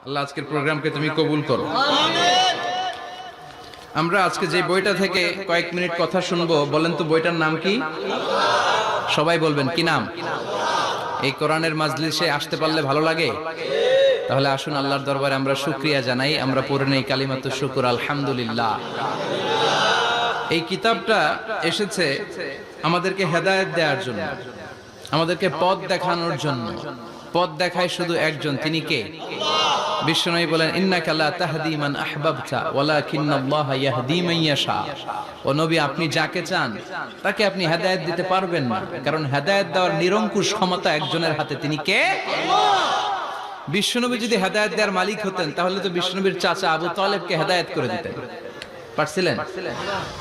আল্লাহ আজকের প্রোগ্রামকে তুমি কবুল করো। আমরা আজকে যে বইটা থেকে কয়েক মিনিট কথা শুনবো, বলেন তো বইটার নাম কি? সবাই বলবেন কি নাম? এই কোরআনের মাজলিসে আসতে পারলে ভালো লাগে? তাহলে আসুন আল্লাহর দরবারে আমরা শুকরিয়া জানাই। আমরা পড়ে নেই কালিমাতু শুকর, আলহামদুলিল্লাহ। এই কিতাবটা এসেছে আমাদেরকে হেদায়েত দেওয়ার জন্য, আমাদেরকে পথ দেখানোর জন্য। পথ দেখায় শুধু একজন, তিনি কে? বিশ্বনবী বলেন, ইন্নাকা লা তাহদি মান আহবাবতা ওয়ালাকিন্নাল্লাহা ইয়াহদি মান ইয়াশা। ও নবী, আপনি যাকে চান তাকে আপনি হেদায়েত দিতে পারবেন না, কারণ হেদায়েত দেওয়ার নিরঙ্কুশ ক্ষমতা একজনের হাতে, তিনি কে? বিশ্বনবী যদি হেদায়েত দেওয়ার মালিক হতেন, তাহলে তো বিশ্বনবীর চাচা আবু তালেবকে হেদায়েত করে দিতেন পারছিলেন?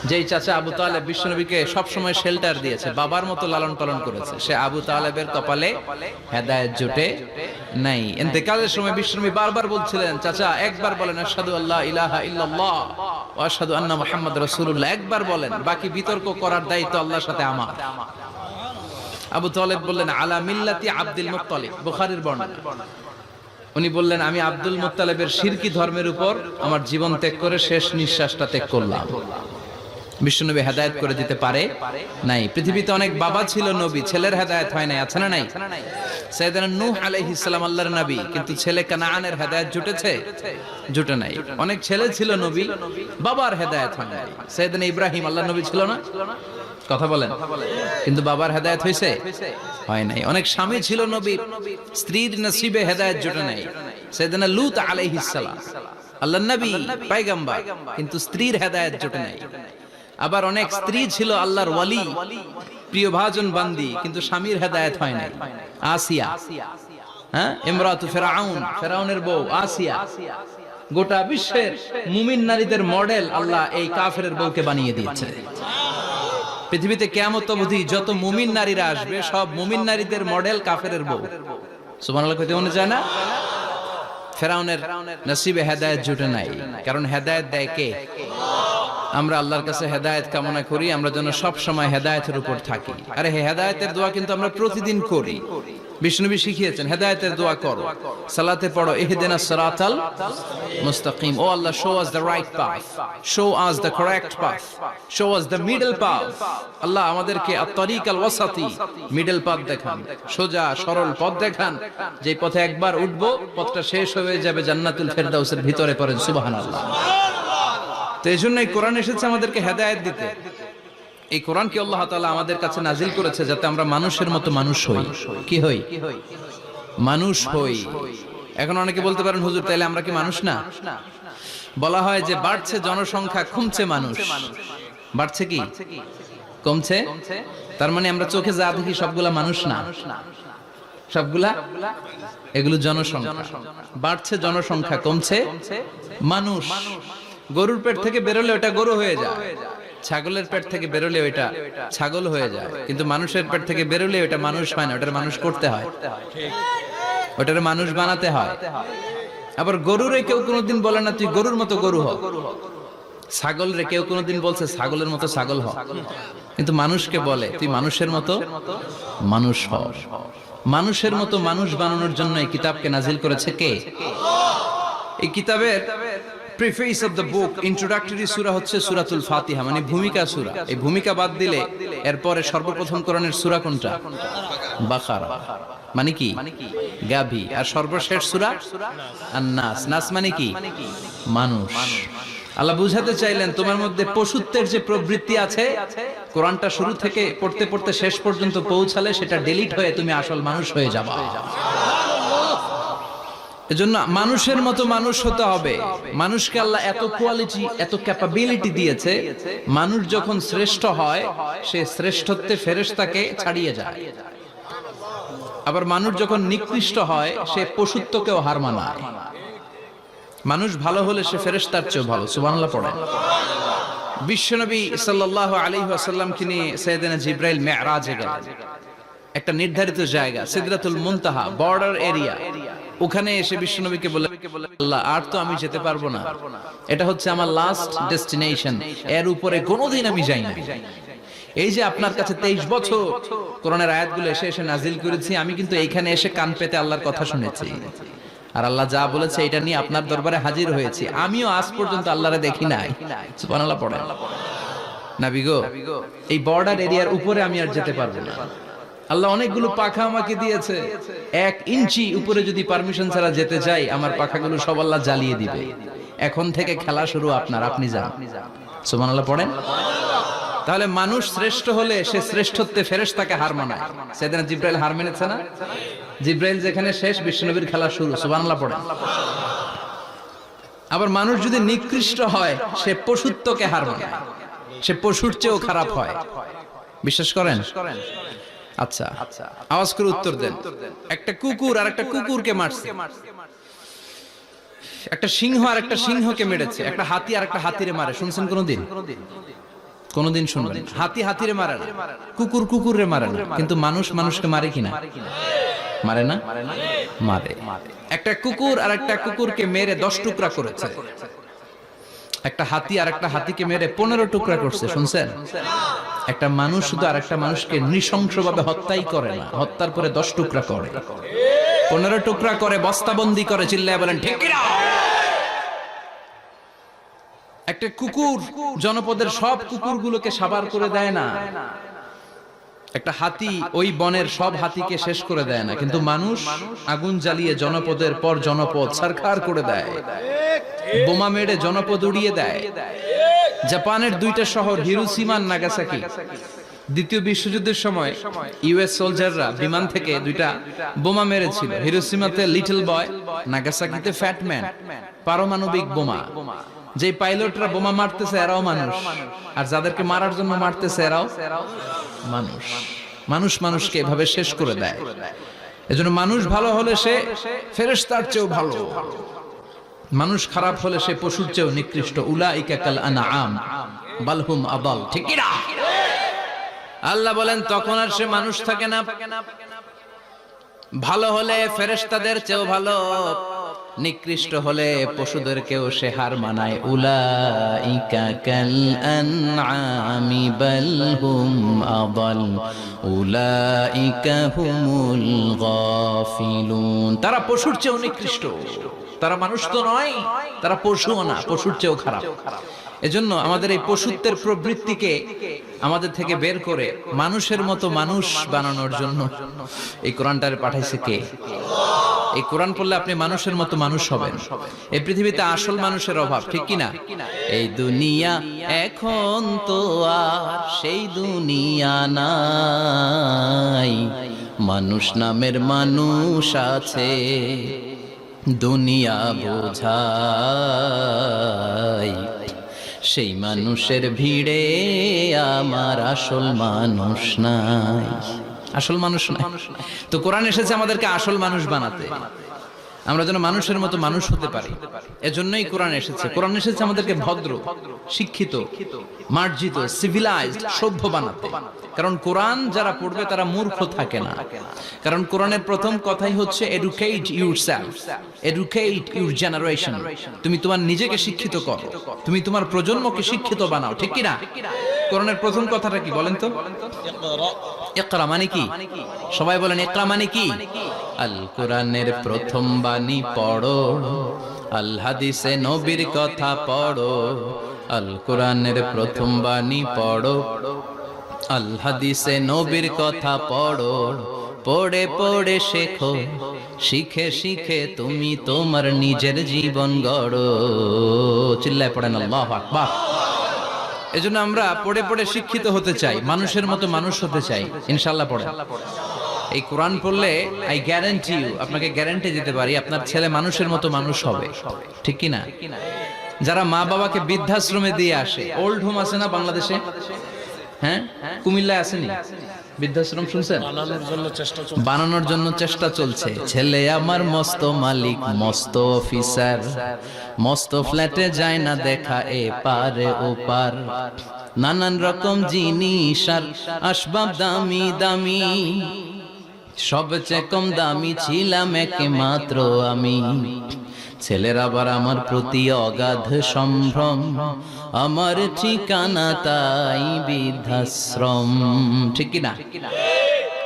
যেই চাচা আবু তালেব বিশ্বনবীকে সবসময় শেল্টার দিয়েছে, বাবার মতো লালন পালন করেছে, সে আবু তালেবের কপালে হেদায়েত জোটে নাই। ইন্তেকালের সময় বিশ্বনবী বারবার বলছিলেন, চাচা একবার বলেন আশহাদু আল্লা ইলাহা ইল্লাল্লাহ ওয়া আশহাদু আন্না মুহাম্মাদ রাসূলুল্লাহ, একবার বলেন, বাকি বিতর্ক করার দায়িত্ব আল্লাহর সাথে আমার। আবু তালেব বললেন, আলা মিল্লাতি আব্দুল মুত্তালিব, বুখারীর বর্ণনা। উনি বললেন, আমি আব্দুল মুত্তালিবের শিরকি ধর্মের উপর আমার জীবন ত্যাগ করে শেষ নিঃশ্বাসটা ত্যাগ করলাম। বিশ্বনবী হেদায়েত করে দিতে পারে নাই। পৃথিবীতে অনেক বাবা ছিল নবী, ছেলের হেদায়েত হয় নাই, আছে না নাই? সাইয়েদনা নূহ আলাইহিস সালাম আল্লাহর নবী, কিন্তু ছেলে কানানের হেদায়েত জুটেছে? জুটে নাই। অনেক ছেলে ছিল নবী, বাবার হেদায়েত হয় নাই। সাইয়েদনা ইব্রাহিম আল্লাহর নবী ছিল না? কথা বলেন। কিন্তু বাবার হেদায়েত হয়েছে? হয় নাই। অনেক স্বামী ছিল নবী, স্ত্রীর নসিবে হেদায়েত জুটে নাই। সাইয়েদনা লূত আলাইহিস সালাম আল্লাহর নবী, পয়গম্বর, কিন্তু স্ত্রীর হেদায়েত জুটে নাই। আবার অনেক স্ত্রী ছিল আল্লাহর ওয়ালি, প্রিয় ভাজন বান্দি, কিন্তু স্বামীর হেদায়েত হয় নাই। আসিয়া, হ্যাঁ, ইমরাতু ফিরআউন, ফিরআউনের বউ আসিয়া। গোটা বিশ্বের মুমিন নারীদের মডেল আল্লাহ এই কাফেরের বউকে বানিয়ে দিয়েছে। পৃথিবীতে কিয়ামত অবধি যত মুমিন নারীরা আসবে, সব মুমিন নারীদের মডেল কাফেরের বউ। সুবহানাল্লাহ কইতে মনে যায় না? ফিরআউনের নসিবে হেদায়েত জুটে নাই, কারণ হেদায়েত দেয় কে? আমরা আল্লাহর কাছে হেদায়েত কামনা করি, আমরা যেন সব সময় হেদায়েতের উপর থাকি। আরে হেদায়েতের দোয়া কিন্তু আমরা প্রতিদিন করি। বিষ্ণুবী শিখিয়েছেন, হেদায়েতের দোয়া করো, সালাতে পড়ো, ইহদিনাস সিরাতাল মুস্তাকিম। ও Allah, show us the right path, show us the correct path, show us the middle path. Allah আমাদেরকে আত-তারিকাল ওয়াসাতি, মিডল পাথ দেখান, সোজা সরল পথ দেখান, যে পথে একবার উঠবো পথটা শেষ হয়ে যাবে জান্নাতুল ফেরদাউসের ভিতরে। পড়েন সুবহানাল্লাহ। তো এই জন্যই কোরআন এসেছে আমাদেরকে হেদায়েত দিতে। এই কোরআনকে আল্লাহ তাআলা আমাদের কাছে নাজিল করেছে যাতে আমরা মানুষের মতো মানুষ হই। কি হই? মানুষ হই। এখন অনেকে বলতে পারেন, হুজুর তাইলে আমরা কি মানুষ না? বলা হয় যে বাড়ছে জনসংখ্যা, কমছে মানুষ। বাড়ছে কি কমছে? তার মানে আমরা চোখে যা দেখি সবগুলা মানুষ না, সবগুলা এগুলো জনসংখ্যা। বাড়ছে জনসংখ্যা, কমছে মানুষ। গরুর পেট থেকে বেরোলে ওটা গরু হয়ে যায়, ছাগলের পেট থেকে বেরোলে ওইটা ছাগল হয়ে যায়, কিন্তু মানুষের পেট থেকে বেরোলে ওটা মানুষ হয় না, ওটার মানুষ করতে হয়, ওটার মানুষ বানাতে হয়। আবার গরুরে কেউ কোনোদিন বলে না তুই গরুর মতো গরু হ, ছাগল রে কেউ কোনোদিন বলছে ছাগলের মতো ছাগল হ, কিন্তু মানুষকে বলে তুই মানুষের মতো মানুষ হ। মানুষের মতো মানুষ বানানোর জন্য এই কিতাবকে নাজিল করেছে কে? এই কিতাবের preface of the book, introductory সূরা হচ্ছে সূরাতুল ফাতিহা, মানে ভূমিকা সূরা। এই ভূমিকা বাদ দিলে এরপরে সর্বপ্রথম কোরআনের সূরা কোনটা? বাকারা, মানে কি? গাভী। আর সর্বশেষ সূরা আন-নাস। নাস মানে কি? মানুষ। আল্লাহ বুঝাতে চাইলেন তোমার মধ্যে পশুত্বের যে প্রবৃত্তি আছে, কোরআনটা শুরু থেকে পড়তে পড়তে শেষ পর্যন্ত পৌঁছালে সেটা ডিলিট হয়ে তুমি আসল মানুষ হয়ে যাবা। এজন্য মানুষের মতো মানুষ হতে হবে। মানুষকে আল্লাহ এত কোয়ালিটি, এত ক্যাপাবিলিটি দিয়েছে, মানুষ যখন শ্রেষ্ঠ হয় সে শ্রেষ্ঠত্বে ফেরেশতাকে ছাড়িয়ে যায়। আবার মানুষ যখন নিকৃষ্ট হয় সে পশুত্বকেও হার মানায়। মানুষ ভালো হলে সে ফেরেশতার চেয়েও ভালো। সুবহানাল্লাহ পড়েন। বিশ্বনবী সাল্লাল্লাহু আলাইহি ওয়াসাল্লামকে নিয়ে সাইয়েদনা জিবরাইল মিরাজে গেলেন। একটা নির্ধারিত জায়গা, সিদরাতুল মুনতাহা, বর্ডার এরিয়া। ওখানে এসে বিশ্বনবীকে বলে, আল্লাহ আর তো আমি যেতে পারবো না, এটা হচ্ছে আমার লাস্ট ডেস্টিনেশন, এর উপরে কোনোদিন আমি যাই না। এই যে আপনার কাছে 23 বছর কোরআনের আয়াতগুলো এসে এসে নাজিল করেছি, আমি কিন্তু এইখানে এসে কান পেতে আল্লাহর কথা শুনেছি। আর আল্লাহ যা বলেছে এটা নিয়ে আপনার দরবারে হাজির হয়েছি, আমিও আজ পর্যন্ত আল্লাহরে দেখি নাই। সুবহানাল্লাহ পড়েন। নবী গো, এই বর্ডার এরিয়ার উপরে আমি আর যেতে পারবো না। আল্লাহ অনেকগুলো পাখা আমাকে দিয়েছে, 1 ইঞ্চি উপরে যদি পারমিশন ছাড়া যেতে চাই, আমার পাখাগুলো সব আল্লাহ জ্বালিয়ে দিবে। এখন থেকে খেলা শুরু আপনার, আপনি যান। সুবহানাল্লাহ পড়েন। তাহলে মানুষ শ্রেষ্ঠ হলে সে শ্রেষ্ঠত্বে ফেরেশতাকে হার মানায়। সেদিন জিব্রাইল হার মেনেছে না? জিব্রাইল যেখানে শেষ, বিশ্বনবীর খেলা শুরু। সুবহানাল্লাহ পড়েন। আবার মানুষ যদি নিকৃষ্ট হয়, সে পশুত্বকে হার মানায়, সে পশুর চেয়েও খারাপ হয়। বিশ্বাস করেন? আচ্ছা, আওয়াজ করে উত্তর দেন। একটা কুকুর আর একটা কুকুরকে মারছে, একটা সিংহ আর একটা সিংহকে মেরেছে, একটা হাতি আর একটা হাতিরে মারে। শুনছেন কোনদিন? কোনদিন শুনবেন? হাতি হাতিরে মারে না, কুকুর কুকুরে মারে না, কিন্তু মানুষ মানুষকে মারে কিনা? মারে না? মারে। একটা কুকুর আর একটা কুকুরকে মেরে 10 টুকরা করেছে। একটা হাতি আর একটা হাতিকে মেরে 15 টুকরা করছে। শুনছেন? একটা মানুষ শুধু আর একটা মানুষকে নৃশংসভাবে হত্যাই করে না, হত্যার পরে 10 টুকরা করে, 15 টুকরা করে, বস্তাবন্দি করে। চিল্লায় বলেন ঠিক কিনা? একটা কুকুর জনপদের সব কুকুরগুলোকে সাবার করে দেয় না, একটা হাতি ওই বনের সব হাতিকে শেষ করে দেয় না, কিন্তু মানুষ আগুন জ্বালিয়ে জনপদের পর জনপদ ছারখার করে দেয়, বোমা মেরে জনপদ উড়িয়ে দেয়। জাপানের 2টা শহর হিরোশিমা আর নাগাসাকি, দ্বিতীয় বিশ্বযুদ্ধের সময় ইউএস সোলজাররা বিমান থেকে 2টা বোমা মেরেছিল। হিরোশিমাতে লিটল বয়, নাগাসাকিতে ফ্যাট ম্যান। পারমাণবিক বোমা। যে পাইলটরা বোমা মারতেছে এরাও মানুষ, আর যাদেরকে মারার জন্য মারতেছে এরাও মানুষ। মানুষ মানুষকে এভাবে শেষ করে দেয়। এজন্য মানুষ ভালো হলে সে ফেরেশতার চেয়েও ভালো, মানুষ খারাপ হলে সে পশুর চেয়েও নিকৃষ্ট। উলাইকা কাল আনআম বাল হুম আদাল। ঠিক কি না? আল্লাহ বলেন তখন আর সে মানুষ থাকে না। ভালো হলে ফেরেশতাদের চেয়েও ভালো, নিকৃষ্ট হলে পশুদেরকেও সে হার মানায়। উলাইকা কাল আনআমি বাল হুম আদাল উলাইকা হুমুল গাফিলুন। তারা পশুর চেয়েও নিকৃষ্ট, তারা মানুষ তো নয়, তারা পশুও না, পশুর চেয়েও খারাপ। এজন্য আমাদের এই পশুত্বের প্রবৃত্তিকে আমাদের থেকে বের করে মানুষের মতো মানুষ বানানোর জন্য এই কোরআনটারে পাঠাইছে কে? এই কোরআন পড়লে আপনি মানুষের মতো মানুষ হবেন। এই পৃথিবীতে আসল মানুষের অভাব, ঠিক কি না? এই দুনিয়া এখন তো আর সেই দুনিয়া নাই, মানুষ নামের মানুষ আছে, দুনিয়া বোঝাই। সেই মানুষের ভিড়ে আমার আসল মানুষ নাই, আসল মানুষ নাই। তো কোরআন এসেছে আমাদেরকে আসল মানুষ বানাতে, আমরা যেন মানুষের মতো মানুষ হতে পারি। এজন্যই কোরআন এসেছে। কোরআন এসেছে আমাদেরকে ভদ্র, শিক্ষিত, মার্জিত, সিভিলাইজড, সভ্য বানাতে। কারণ কোরআন যারা পড়বে তারা মূর্খ থাকে না। কারণ কোরআনের প্রথম কথাই হচ্ছে educate yourself, educate your generation. তুমি তোমার নিজেকে শিক্ষিত করো, তুমি তোমার প্রজন্মকে শিক্ষিত বানাও। ঠিক কি না? কোরআনের প্রথম কথাটা কি বলেন তো? ইকরা মানে কি? সবাই বলেন ইকরা মানে কি? আল কোরআনের প্রথম বাণী পড়ো, আল হাদিসে নবীর কথা পড়ো। আল কোরআনের প্রথম বাণী পড়ো, আল হাদিসে নবীর কথা পড়ো। পড়ে পড়ে শেখো, শিখে শিখে তুমি তোমার নিজের জীবন গড়ো। চিল্লায় পড়েন আল্লাহু আকবার। এজন্য আমরা পড়ে পড়ে শিক্ষিত হতে চাই, মানুষের মতো মানুষ হতে চাই। ইনশাআল্লাহ পড়েন। এই কোরআন পড়লে আই গ্যারান্টি ইউ, আপনাকে গ্যারান্টি দিতে পারি আপনার ছেলে মানুষের মতো মানুষ হবে। ঠিক কি না? যারা মা বাবাকে বৃদ্ধাশ্রমে দিয়ে আসে, ওল্ড হোম আছে না বাংলাদেশে? হ্যাঁ, কুমিল্লায় আসেনি বৃদ্ধাশ্রম? শুনছেন? বানানোর জন্য চেষ্টা চলছে। ছেলে আমার মস্ত মালিক, মস্ত অফিসার, মস্ত ফ্ল্যাটে যায় না দেখা এ পারে ও পার। নানান রকম জিনিস আর আসবাব দামি দামি, সবচেয়ে কম দামি ছিলাম একমাত্র আমি। ছেলের আবার আমার প্রতি অগাধ সম্ভ্রম, আমার ঠিকানা তাই বৃদ্ধাশ্রম। ঠিক কি না?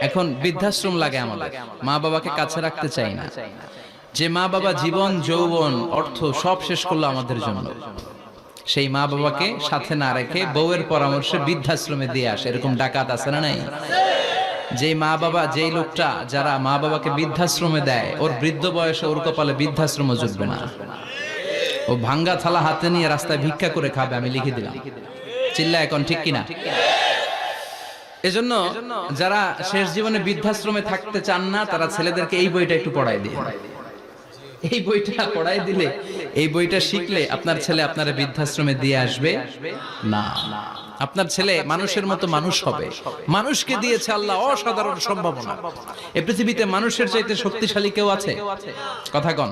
এখন বৃদ্ধাশ্রম লাগে আমাদের, মা বাবাকে কাছে রাখতে চাই না। যে মা বাবা জীবন যৌবন অর্থ সব শেষ করলো আমাদের জন্য, সেই মা বাবাকে সাথে না রেখে বউয়ের পরামর্শে বৃদ্ধাশ্রমে দিয়ে আসে, এরকম ডাকাত আছে না নাই? যে মা বাবা, যেই লোকটা যারা মা বাবাকে বৃদ্ধাশ্রমে দেয়, ওর বৃদ্ধ বয়সে ওর কপালে বৃদ্ধাশ্রম জুটবে না। ও ভাঙ্গা থালা হাতে নিয়ে রাস্তায় ভিক্ষা করে খাবে, আমি লিখে দিলাম। চিল্লা এখন ঠিক কিনা? এজন্য যারা শেষ জীবনে বৃদ্ধাশ্রমে থাকতে চান না, তারা ছেলেদেরকে এই বইটা একটু পড়াই দিয়ে, এই বইটা পড়াই দিলে, এই বইটা শিখলে আপনার ছেলে আপনার বৃদ্ধাশ্রমে দিয়ে আসবে না। আপনার ছেলে মানুষের মতো মানুষ হবে। মানুষকে দিয়েছে আল্লাহ অসাধারণ সম্ভাবনা। এই পৃথিবীতে মানুষের চাইতে শক্তিশালী কেউ আছে? কথা কন।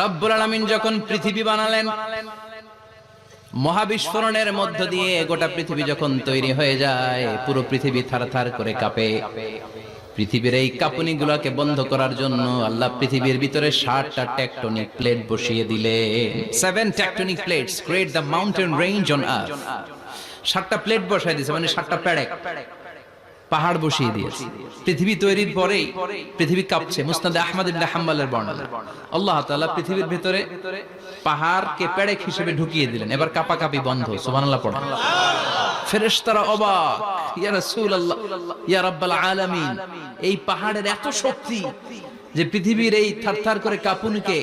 রব্বুল আলামিন যখন পৃথিবী বানালেন, মহাবিস্ফোরণের মধ্য দিয়ে গোটা পৃথিবী যখন তৈরি হয়ে যায়, পুরো পৃথিবী থারথার করে কাঁপে। পৃথিবীর এই কাঁপুনিগুলোকে বন্ধ করার জন্য আল্লাহ পৃথিবীর ভিতরে 7টা টেকটনিক প্লেট বসিয়ে দিলেন। 7 tectonic plates create the mountain range on earth. 7টা প্লেট বসাই দিয়েছে, মানে 7টা পেরেক, পাহাড় বসিয়ে দিয়েছে। পৃথিবী তৈরির পরেই পৃথিবী কাঁপছে। মুসনাদে আহমদ ইবনে হাম্বলের বর্ণনা, আল্লাহ তাআলা পৃথিবীর ভিতরে পাহাড়কে পেরেক হিসেবে ঢুকিয়ে দিলেন। এবার কাঁপাকাঁপি বন্ধ। সুবহানাল্লাহ পড়েন। ফেরেশতারা অবাক, ইয়া রাসূলুল্লাহ, ইয়া রাব্বাল আলামিন, এই পাহাড়ের এত শক্তি যে পৃথিবীর এই থারথার করে কাঁপুনিকে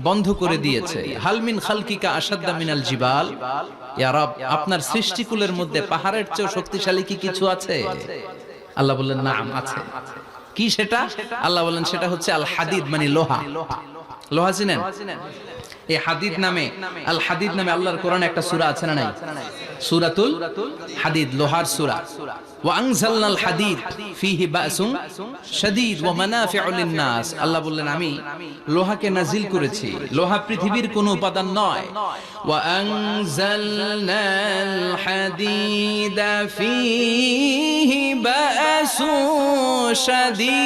বন্ধ করে দিয়েছে। হাল মিন খালকিকা আশাদ্দা মিনাল জিবাল, ইয়া রব, আপনার সৃষ্টিকুলের মধ্যে পাহাড়ের চেয়ে শক্তিশালী কি কিছু আছে? আল্লাহ বললেন নাম আছে। কি সেটা? আল্লাহ বললেন সেটা হচ্ছে আল হাদিদ, মানে লোহা। লোহা চিনেন? এই হাদিদ নামে, আল হাদিদ নামে আল্লাহর কোরআনে একটা সূরা আছে না নাই? সূরাতুল হাদিদ, লোহার সূরা। ওয়া আনজালনাল হাদিদ ফীহি বাসুন শাদীদ ওয়া মানাফিউ লিন-নাস। আল্লাহ বললেন আমি লোহাকে নাজিল করেছি। লোহা পৃথিবীর কোনো উপাদান নয়। ওয়া আনজালনাল হাদিদা ফীহি বাসুন শাদীদ।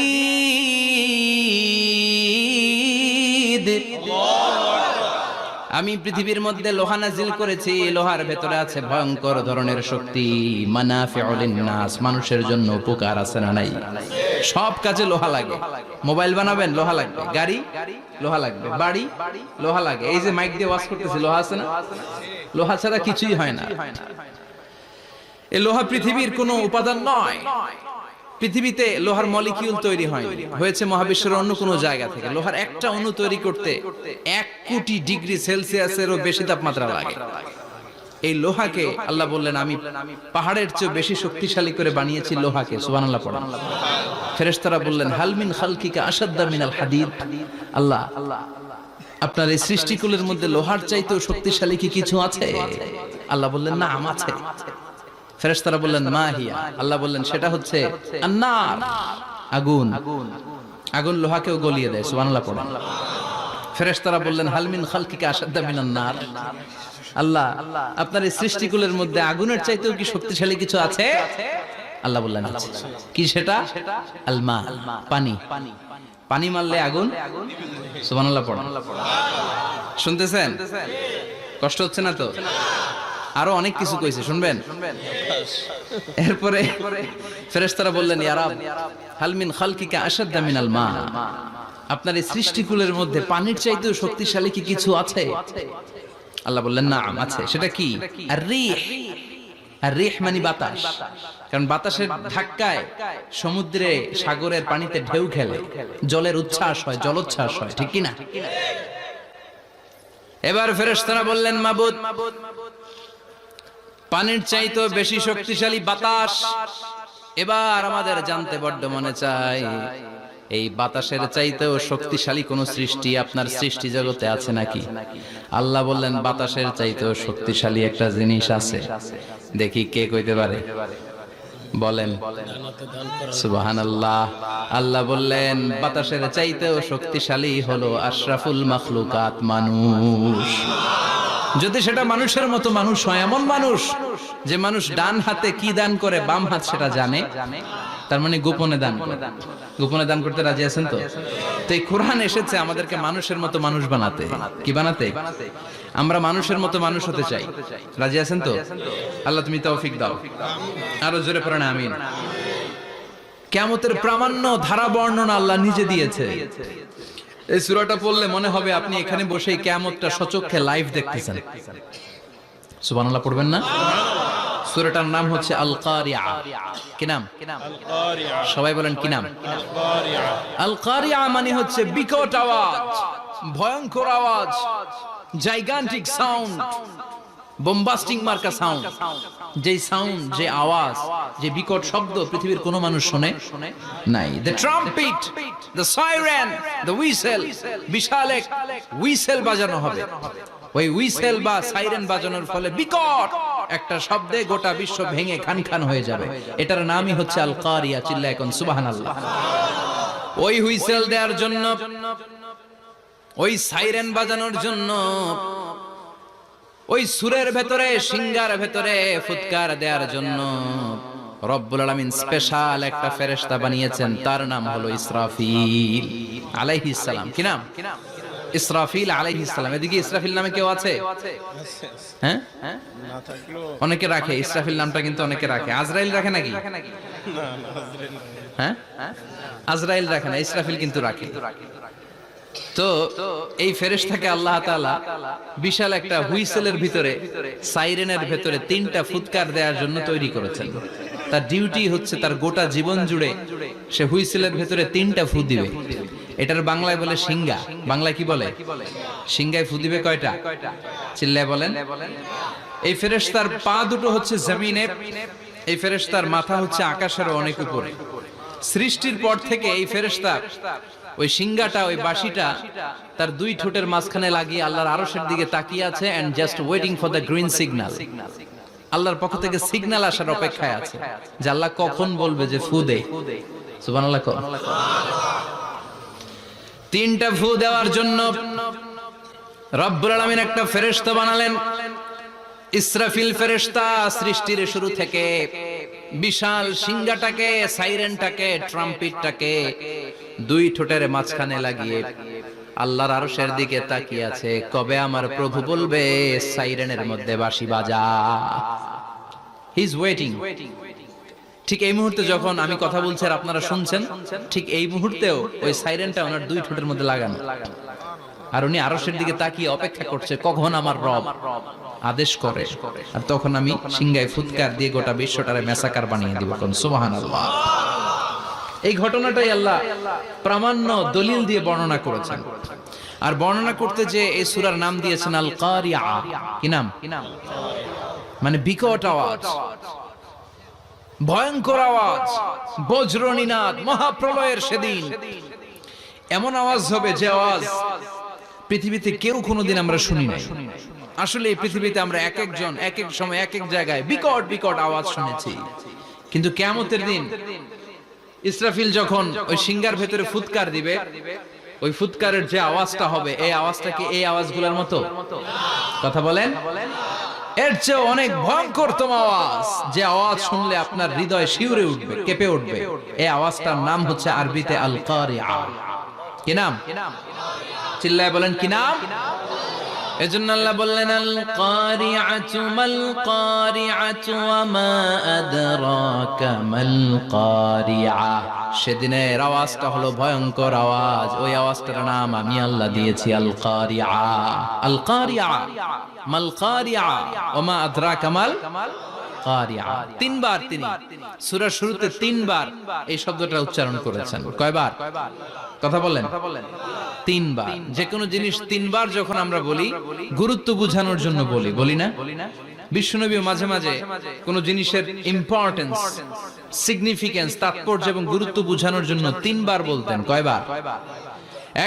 আমি পৃথিবীর মধ্যে লোহা নাজিল করেছি। লোহার ভেতরে আছে ভয়ঙ্কর ধরনের শক্তি। মানাফিউ লিন-নাস, মানুষের জন্য উপকার আছে না নাই? সব কাজে লোহা লাগে। মোবাইল বানাবেন, লোহা লাগবে। গাড়ি, লোহা লাগবে। বাড়ি, লোহা লাগে। এই যে মাইক দিয়ে ওয়াজ করতেছি, লোহা আছে না? লোহা ছাড়া কিছুই হয় না। এই লোহা পৃথিবীর কোনো উপাদান নয়। পৃথিবীতে লোহার মলিকিউল তৈরি হয়নি, হয়েছে মহাবিশ্বের অন্য কোনো জায়গা থেকে। লোহার একটা অণু তৈরি করতে 1 কোটি ডিগ্রি সেলসিয়াসেরও বেশি তাপমাত্রা লাগে। এই লোহাকে আল্লাহ বললেন আমি পাহাড়ের চেয়ে বেশি শক্তিশালী করে বানিয়েছি লোহাকে। সুবহানাল্লাহ পড়েন। ফেরেশতারা বললেন হাল মিন খালকিকা আশাদ্দা মিনাল হাদিদ। আল্লাহ, আপনার এই সৃষ্টিকুলের মধ্যে লোহার চাইতেও শক্তিশালী কি কিছু আছে? আল্লাহ বললেন না, আছে। ফেরেশতারা বললেন মা হিয়া। আল্লাহ বললেন সেটা হচ্ছে আন-নার, আগুন। আগুন লোহাকেও গলিয়ে দেয়। সুবহানাল্লাহ পড়েন। ফেরেশতারা বললেন হাল মিন খালকিকা আশাদ্দা মিনান-নার। আল্লাহ, আপনার এই সৃষ্টিকুলের মধ্যে আগুনের চাইতেও কি শক্তিশালী কিছু আছে? আল্লাহ বললেন আছে। কি সেটা? আল মা, পানি। পানি মারলে আগুন। সুবহানাল্লাহ পড়েন। শুনতেছেন? কষ্ট হচ্ছে না তো? আরো অনেক কিছু কইছে, শুনবেন? এরপরে ফেরেশতারা বললেন ইয়া রাব, হাল মিন খালকিকা আশাদ্দা মিনাল মা, আপনার এই সৃষ্টিকুলের মধ্যে পানির চাইতেও শক্তিশালী কি কিছু আছে? আল্লাহ বললেন নাম, আছে। সেটা কি? আর রিহ। আর রিহ মানে বাতাস। কারণ বাতাসের ধাক্কায় সমুদ্রে, সাগরের পানিতে ঢেউ খেলে, জলের উচ্ছ্বাস হয়, জলোচ্ছ্বাস হয়, ঠিক কি না? এবার ফেরেশতারা বললেন মাবুদ, পানির চাইতেও বেশি শক্তিশালী বাতাস। এবার আমাদের জানতে বড্ড মনে চায়, এই বাতাসের চাইতেও শক্তিশালী কোন সৃষ্টি আপনার সৃষ্টি জগতে আছে নাকি? আল্লাহ বললেন বাতাসের চাইতেও শক্তিশালী একটা জিনিস আছে। দেখি কে কইতে পারে, বলেন। সুবহানাল্লাহ। আল্লাহ বললেন বাতাসের চাইতেও শক্তিশালী হলো আশরাফুল মাখলুকাত, মানুষ। যদি সেটা মানুষের মতো মানুষ হয়, এমন মানুষ যে মানুষ ডান হাতে কি দান করে বাম হাত সেটা জানে, তার মানে গোপনে দান করে। গোপনে দান করতে রাজি আছেন তো? তো এই কোরআন এসেছে আমাদেরকে মানুষের মতো মানুষ বানাতে। কি বানাতে? আমরা মানুষের মতো মানুষ হতে চাই। রাজি আছেন তো? আল্লাহ তুমি তৌফিক দাও। আরো জোরে পড়েন আমিন। কিয়ামতের প্রামাণ্য ধারা বর্ণনা আল্লাহ নিজে দিয়েছে। এই সূরাটা পড়লে মনে হবে আপনি এখানে বসেই কিয়ামতটা সচক্ষে লাইভ দেখতেছেন। সুবহানাল্লাহ পড়বেন না? সূরাটার নাম হচ্ছে আল কারিয়া। কি নাম? আল কারিয়া। সবাই বলেন কি নাম? আল কারিয়া। আল কারিয়া মানে হচ্ছে বিকট আওয়াজ, ভয়ঙ্কর আওয়াজ, জাইগান্টিক সাউন্ড, বোম্বাস্টিং মার্কা সাউন্ড। যে সাউন্ড, যে আওয়াজ, যে বিকট শব্দ পৃথিবীর কোনো মানুষ শুনে নাই। The trumpet, the siren, the whistle, বিশাল এক হুইসেল বাজানো হবে। ওই হুইসেল বা সাইরেন বাজানোর ফলে বিকট একটা শব্দে গোটা বিশ্ব ভেঙে খান খান হয়ে যাবে। এটার নামই হচ্ছে আল কারিয়া। চিল্লা এখন সুবহানাল্লাহ। ওই হুইসেল দেওয়ার জন্য, ওই সাইরেন বাজানোর জন্য, ওই সুরের ভেতরে, সিঙ্গার ভেতরে ফুৎকার দেওয়ার জন্য রব্বুল আলামিন স্পেশাল একটা ফেরেশতা বানিয়েছেন। তার নাম হলো ইসরাফিল আলাইহিস সালাম। কি নাম? ইসরাফিল আলাইহিস সালাম। এদিকে ইসরাফিল নামে কেউ আছে? হ্যাঁ, না থাকলেও অনেকে রাখে ইসরাফিল নামটা, কিন্তু অনেকে রাখে। আজরাইল রাখে নাকি? না না আজরাইল না। হ্যাঁ, আজরাইল রাখে না, ইসরাফিল কিন্তু রাখে। তো এই ফেরেশতাকে আল্লাহ তাআলা বিশাল একটা হুইসেলের ভিতরে, সাইরেনের ভিতরে তিনটা ফুৎকার দেওয়ার জন্য তৈরি করেছেন। তার ডিউটি হচ্ছে তার গোটা জীবন জুড়ে সে হুইসেলের ভিতরে তিনটা ফু দিবে। এটার বাংলায় বলে সিঙ্গা। বাংলায় কি বলে? সিঙ্গায় ফু দিবে কয়টা? চিল্লায় বলেন। এই ফেরেশতার পা দুটো হচ্ছে জমিনে, এই ফেরেশতার মাথা হচ্ছে আকাশের অনেক উপরে। সৃষ্টির পর থেকে এই ফেরেশতা ওই সিঙ্গাটা, ওই বাঁশিটা তার দুই ঠোঁটের মাঝখানে লাগিয়ে আল্লাহর আরশের দিকে তাকিয়ে আছে, and just waiting for the green signal. আল্লাহর পক্ষ থেকে সিগন্যাল আসার অপেক্ষায় আছে যে আল্লাহ কখন বলবে যে ফু দে। সুবহানাল্লাহ। তিনটা ফু দেওয়ার জন্য রব্বুল আলামিন একটা ফেরেশতা বানালেন। ইসরাফিল ফেরেশতা সৃষ্টির শুরু থেকে বিশাল সিঙ্গাটাকে, সাইরেনটাকে, ট্রাম্পিটটাকে দুই ঠোঁটের মাঝখানে লাগিয়ে আল্লাহর আরশের দিকে তাকিয়ে আছে, কবে আমার প্রভু বলবে সাইরেনের মধ্যে বাঁশি বাজা। He is waiting. ঠিক এই মুহূর্তে যখন আমি কথা বলছি আর আপনারা শুনছেন, ঠিক এই মুহূর্তেও ওই সাইরেনটা ওনার দুই ঠোঁটের মধ্যে লাগানো, আর উনি আরশের দিকে তাকিয়ে অপেক্ষা করছে কখন আমার রব আদেশ করে, আর তখন আমি সিংহায় ফুৎকার দিয়ে গোটা বিশ্বটারে মেসাকার বানিয়ে দিব। কোন সুবহানাল্লাহ। এই ঘটনাটাই আল্লাহ প্রামাণ্য দলিল দিয়ে বর্ণনা করেছেন। আর বর্ণনা করতে যে এই সূরার নাম দিয়েছেন আল কারিয়া। কি নাম? মানে বিকট আওয়াজ, ভয়ঙ্কর আওয়াজ, বজ্রনিনাদ, মহাপ্রলয়ের সেদিন এমন আওয়াজ হবে যে আওয়াজ পৃথিবীতে কেউ কোনোদিন আমরা শুনি নাই। আসলে এই পৃথিবীতে আমরা এক একজন এক এক সময় এক এক জায়গায় বিকট বিকট আওয়াজ শুনেছি, কিন্তু কিয়ামতের দিন ইসরাফিল যখন ওই সিঙ্গার ভেতরে ফুৎকার দিবে, ওই ফুৎকারের যে আওয়াজটা হবে, এই আওয়াজটা কি এই আওয়াজগুলোর মতো? কথা বলেন। এর চেয়ে অনেক ভয়ঙ্করতম আওয়াজ, যে আওয়াজ শুনলে আপনার হৃদয় শিউরে উঠবে, কেঁপে উঠবে। এই আওয়াজটার নাম হচ্ছে আরবিতে আল কারিয়া। কি নাম? চিল্লায় বলেন কি নাম? এজন্য আল্লাহ বললেন আল কারিআতু মাল কারিআতু ওয়া মা আদরাকা মাল কারিআ। সেদিনের আওয়াজটা হলো ভয়ঙ্কর আওয়াজ। ওই আওয়াজটার নাম আমি আল্লাহ দিয়েছি আল কারিআ। আল কারিআ মাল কারিআ ওয়া মা আদরাকা মাল কারিআ। তিনবার তিনি সূরার শুরুতে তিনবার এই শব্দটা উচ্চারণ করেছেন। কয়বার? কথা বলেন। তিনবার। যে কোনো জিনিস তিনবার যখন আমরা বলি, গুরুত্ব বোঝানোর জন্য বলি, বলি না? বিশ্বনবী মাঝে মাঝে কোন জিনিসের ইম্পর্টেন্স, সিগনিফিকেন্স, তাৎপর্য এবং গুরুত্ব বোঝানোর জন্য তিনবার বলতেন। কয়বার?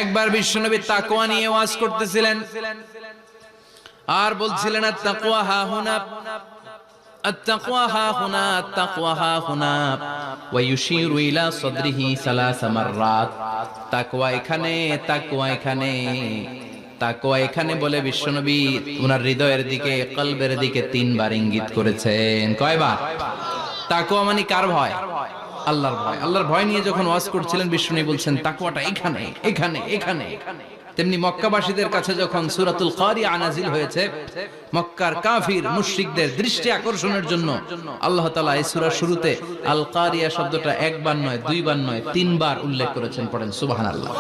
একবার বিশ্বনবী তাকওয়া নিয়ে ওয়াজ করতেছিলেন আর বলছিলেন আত-তাকওয়া হা হুনা, التقوى ها هنا، التقوى ها هنا، ويشير إلى صدره ثلاث مرات। তাকওয়া এখানে, তাকওয়া এখানে, তাকওয়া এখানে বলে বিশ্বনবী ওনার হৃদয়ের দিকে, কলবের দিকে তিনবার ইঙ্গিত করেছেন। কয়বার? তাকওয়া মানে কার ভয়? আল্লাহর ভয়। আল্লাহর ভয় নিয়ে যখন ওয়াজ করছিলেন বিশ্বনবী বলছেন তাকওয়াটা এখানে, এখানে, এখানে। তেমনি মক্কাবাসীদের কাছে যখন সূরাতুল কারিয়া নাযিল হয়েছে, মক্কার কাফির মুশরিকদের দৃষ্টি আকর্ষণের জন্য আল্লাহ তাআলা এই সূরার শুরুতে আল কারিয়া শব্দটা একবার নয়, দুইবার নয়, তিনবার উল্লেখ করেছেন। পড়েন সুবহানাল্লাহ।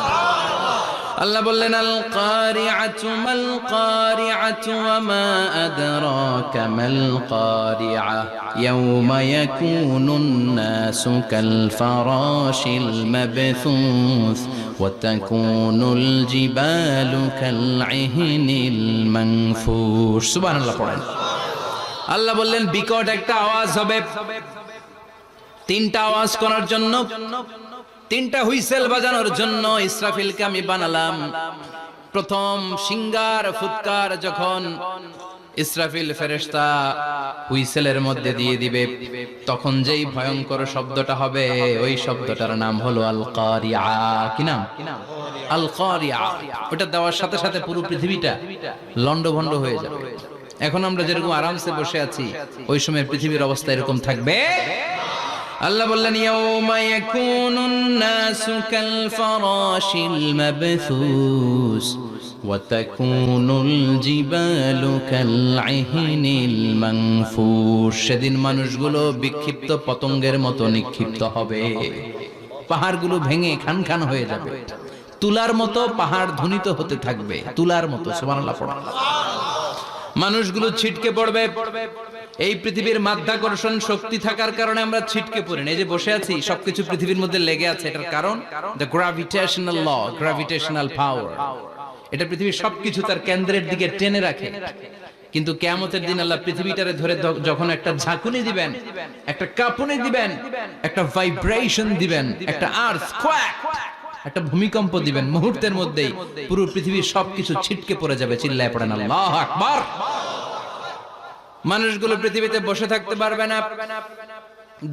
আল্লাহ বললেন আল কারিআতু মাল কারিআতু ওয়া মা আদরাকা মাল কারিআ ইয়াওমা ইয়াকুনুন নাসু কাল ফারাশিল মাবথুস ওয়া তাকুনুল জিবালু কাল ইহনিল মানফুশ। সুবহানাল্লাহ পড়েন। আল্লাহ বললেন বিকট একটা আওয়াজ হবে, তিনটা আওয়াজ করার জন্য, তিনটা হুইসেল বাজানোর জন্য ইসরাফিলকে আমি বানালাম। প্রথম সিঙ্গার ফুৎকার যখন ইসরাফিল ফেরেশতা হুইসেলের মধ্যে দিয়ে দিবে, তখন যেই ভয়ঙ্কর শব্দটা হবে ওই শব্দটার নাম হলো আল কারিআ। কি নাম? আল কারিআ। ওটা দেওয়ার সাথে সাথে পুরো পৃথিবীটা লন্ডভন্ড হয়ে যাবে। এখন আমরা যেরকম আরামসে বসে আছি, ওই সময় পৃথিবীর অবস্থা এরকম থাকবে। আল্লাহ বললেন ইয়াউমা ইয়াকুনুন নাসু কাল ফারাশিল মাবথুস ওয়া তাকুনুল জিবালু কাল ইহনিল মানফুশ। সেদিন মানুষগুলো বিক্ষিপ্ত পতঙ্গের মতো নিক্ষিপ্ত হবে, পাহাড়গুলো ভেঙে খান খান হয়ে যাবে, তুলার মতো পাহাড় ধ্বনিত হতে থাকবে, তুলার মতো। সুবহানাল্লাহ পড়া। মানুষগুলো ছিটকে পড়বে। এই পৃথিবীর মাধ্যাকর্ষণ শক্তি থাকার কারণে আমরা ছিটকে পড়ি না। এই যে বসে আছি, সবকিছু পৃথিবীর মধ্যে লেগে আছে, এটার কারণ দ্য গ্র্যাভিটেশনাল ল, গ্র্যাভিটেশনাল পাওয়ার। এটা পৃথিবীর সবকিছু তার কেন্দ্রের দিকে টেনে রাখে। কিন্তু কিয়ামতের দিন আল্লাহ পৃথিবীটারে ধরে যখন একটা ঝাঁকুনি দিবেন, একটা কাঁপুনি দিবেন, একটা ভাইব্রেশন দিবেন, একটা আর্থকোয়েক, একটা ভূমিকম্প দিবেন, মুহূর্তের মধ্যেই পুরো পৃথিবীর সবকিছু ছিটকে পড়ে যাবে। চিল্লায় পড়েন আল্লাহু আকবার। মানুষগুলো পৃথিবীতে বসে থাকতে পারবে না,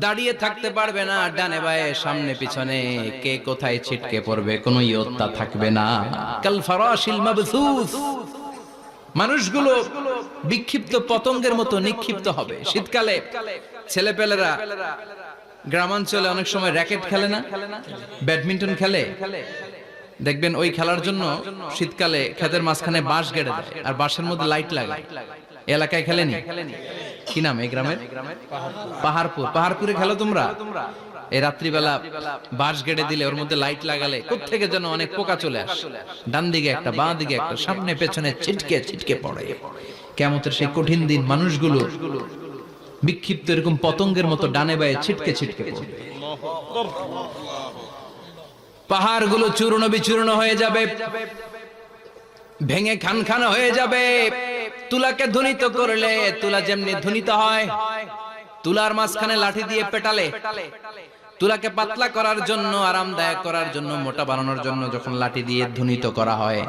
দাঁড়িয়ে থাকতে পারবে না, ডানে বায়ে সামনে পিছনে কে কোথায় ছিটকে পড়বে কোনো ইয়ত্তা থাকবে না। কাল ফারাশিল মাবথুস। মানুষগুলো বিক্ষিপ্ত পতঙ্গের মতো নিক্ষিপ্ত হবে। শীতকালে ছেলেপেলেরা গ্রামাঞ্চলে অনেক সময় র্যাকেট খেলে না, ব্যাডমিন্টন খেলে, দেখবেন ওই খেলার জন্য শীতকালে ক্ষেতের মাঝখানে বাঁশ গেড়ে দেয় আর বাঁশের মধ্যে লাইট লাগায়। এলাকায় খেলেনি? কি নাম এই গ্রামের? পাহাড়পুর। পাহাড়পুরে খেলো তোমরা? এই রাত্রিবেলা বাঁশ গেড়ে দিলে ওর মধ্যে লাইট লাগালে কোত্থেকে যেন অনেক পোকা চলে আসে, ডান দিকে একটা, বাঁ দিকে একটা, সামনে পেছনে ছিটকে ছিটকে পড়ে। কিয়ামতের সেই কঠিন দিন মানুষগুলো বিক্ষিপ্ত এরকম পতঙ্গের মতো ডানে বায়ে ছিটকে ছিটকে পড়বে। পাহাড়গুলো চূর্ণ বিচূর্ণ হয়ে যাবে, ভেঙে খান খান হয়ে যাবে। তুলাকে ধ্বনিত করলে তুলা যেমনি ধ্বনিত হয়, তুলার মাঝখানে লাঠি দিয়ে পেটালে, তুলাকে পাতলা করার জন্য, আরামদায়ক করার জন্য, মোটা বানানোর জন্য যখন লাঠি দিয়ে ধ্বনিত করা হয়,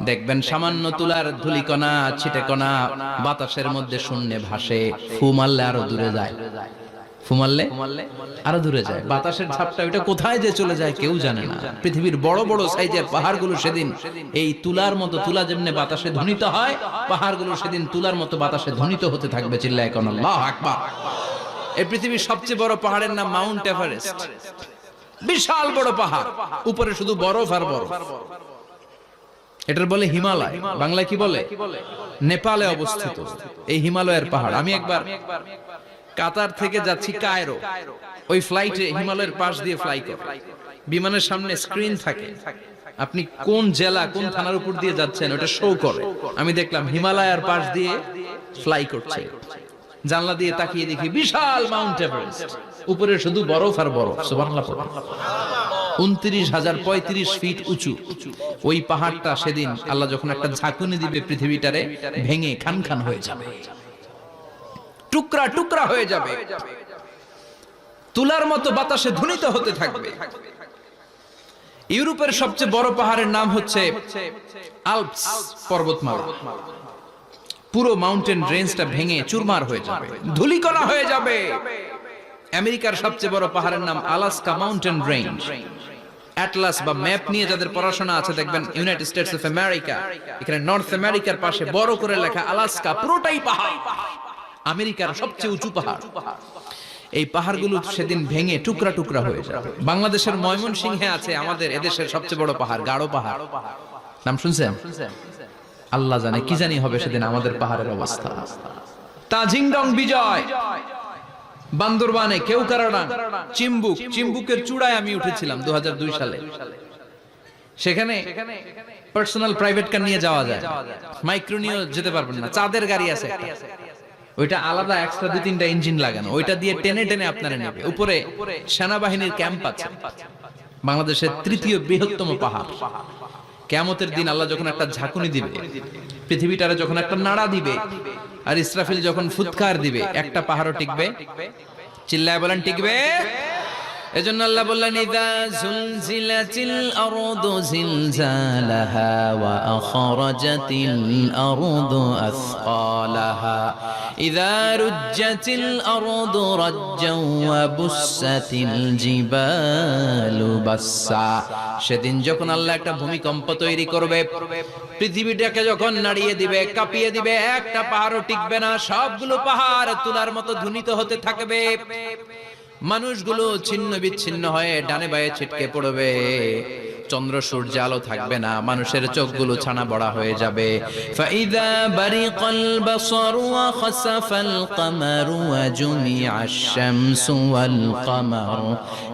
দেখবেন সামান্য তুলার ধুলিকণা ছিটেকণা বাতাসের মধ্যে শূন্যে ভাসে। ফু মারলে আরো দূরে যায়, ফু মারলে আরো দূরে যায়। বাতাসের ঝাপটা ওটা কোথায় যে চলে যায় কেউ জানে না। পৃথিবীর বড় বড় সাইজের পাহাড়গুলো সেদিন এই তুলার মতো, তুলা যেমনি বাতাসে ধ্বনিত হয়, পাহাড়গুলো সেদিন তুলার মতো বাতাসে ধ্বনিত হতে থাকবে। চিল্লায় কোন আল্লাহু আকবার। এই পৃথিবীর সবচেয়ে বড় পাহাড়ের নাম মাউন্ট এভারেস্ট। বিশাল বড় পাহাড়, উপরে শুধু বরফ আর বরফ। এটার বলে হিমালয়। বাংলায় কি বলে? নেপালে অবস্থিত এই হিমালয়ের পাহাড়। আমি একবার কাতার থেকে যাচ্ছি কায়রো, ওই ফ্লাইটে হিমালয়ের পাশ দিয়ে ফ্লাই করে, বিমানের সামনে স্ক্রিন থাকে, আপনি কোন জেলা কোন থানার উপর দিয়ে যাচ্ছেন ওটা শো করে। আমি দেখলাম হিমালয়ের পাশ দিয়ে ফ্লাই করছে। জানলা দিয়ে তাকিয়ে দেখি বিশাল মাউন্ট এভারেস্ট, উপরে শুধু বরফ আর বরফ। সুবহানাল্লাহ। 29,035 ফিট উঁচু ওই পাহাড়টা সেদিন আল্লাহ যখন একটা ঝাঁকুনি দিবে পৃথিবীটারে ভেঙে খান খান হয়ে যাবে, টুকরা টুকরা হয়ে যাবে, তুলার মতো বাতাসে ধ্বনিত হতে থাকবে। ইউরোপের সবচেয়ে বড় পাহাড়ের নাম হচ্ছে আল্পস পর্বতমালা। পুরো মাউন্টেন রেঞ্জটা ভেঙে চুরমার হয়ে যাবে, ধূলিকণা হয়ে যাবে। আমেরিকার সবচেয়ে বড় পাহাড়ের নাম আলাস্কা মাউন্টেন রেঞ্জ। অ্যাটলাস বা ম্যাপ নিয়ে যাদের পড়াশোনা আছে দেখবেন ইউনাইটেড স্টেটস অফ আমেরিকা, এখানে নর্থ আমেরিকার পাশে বড় করে লেখা আলাস্কা, পুরোটাই পাহাড়, আমেরিকার সবচেয়ে উঁচু পাহাড়। এই পাহাড়গুলো সেদিন ভেঙে টুকরা টুকরা হয়ে যাবে। বাংলাদেশের ময়মনসিংহে আছে আমাদের এদেশের সবচেয়ে বড় পাহাড়, গাঢ় পাহাড়। নাম শুনছেন? আল্লাহ জানে কি জানি হবে সেদিন আমাদের পাহাড়ের অবস্থা। তাজিংডং বিজয়, বান্দরবানে কেওক্রাডাং, চিম্বুকের চূড়ায় আমি উঠেছিলাম 2002 সালে। সেখানে পার্সোনাল প্রাইভেট কার নিয়ে যাওয়া যায়, মাইক্রো নিয়েও যেতে পারবেন না। চাঁদের গাড়ি আছে একটা, ওইটা আলাদা এক্সট্রা 2-3টা ইঞ্জিন লাগানো, ওইটা দিয়ে টেনে টেনে আপনারা নেবে। উপরে সেনাবাহিনীর ক্যাম্প আছে, বাংলাদেশের 3য় বৃহত্তম পাহাড়। কিয়ামতের দিন আল্লাহ যখন একটা ঝাঁকুনি দিবে, পৃথিবীটারে যখন একটা নাড়া দিবে, আর ইসরাফিল যখন ফুৎকার দিবে, একটা পাহাড়ও টিকবে? চিল্লায় বলেন টিকবে? এজন্য আল্লাহ বললেন ইযা যুলজিলাতিল আরদু জিলজালাহা ওয়া আখরাজাতিল আরদু আসকালাহা ইযা রুজ্জাতিল আরদু রাজ্জাও ওয়া বুসাতিল জিবালু বাসসা। সেদিন যখন আল্লাহ একটা ভূমিকম্প তৈরি করবে, পৃথিবীটাকে যখন নাড়িয়ে দিবে, কাঁপিয়ে দিবে, একটা পাহাড়ও টিকবে না, সবগুলো পাহাড় তুলার মতো ধ্বনিত হতে থাকবে। মানুষগুলো ছিন্ন বিচ্ছিন্ন হয়ে ডানে বায়ে ছিটকে পড়বে, চন্দ্র সূর্য আলো থাকবে না, মানুষের চোখগুলো ছানা বড়া হয়ে যাবে। ফাইদা বারিকাল বাসারু ওয়া খাসাফাল কামারু ওয়া জুমিআশ শামসু ওয়াল কামার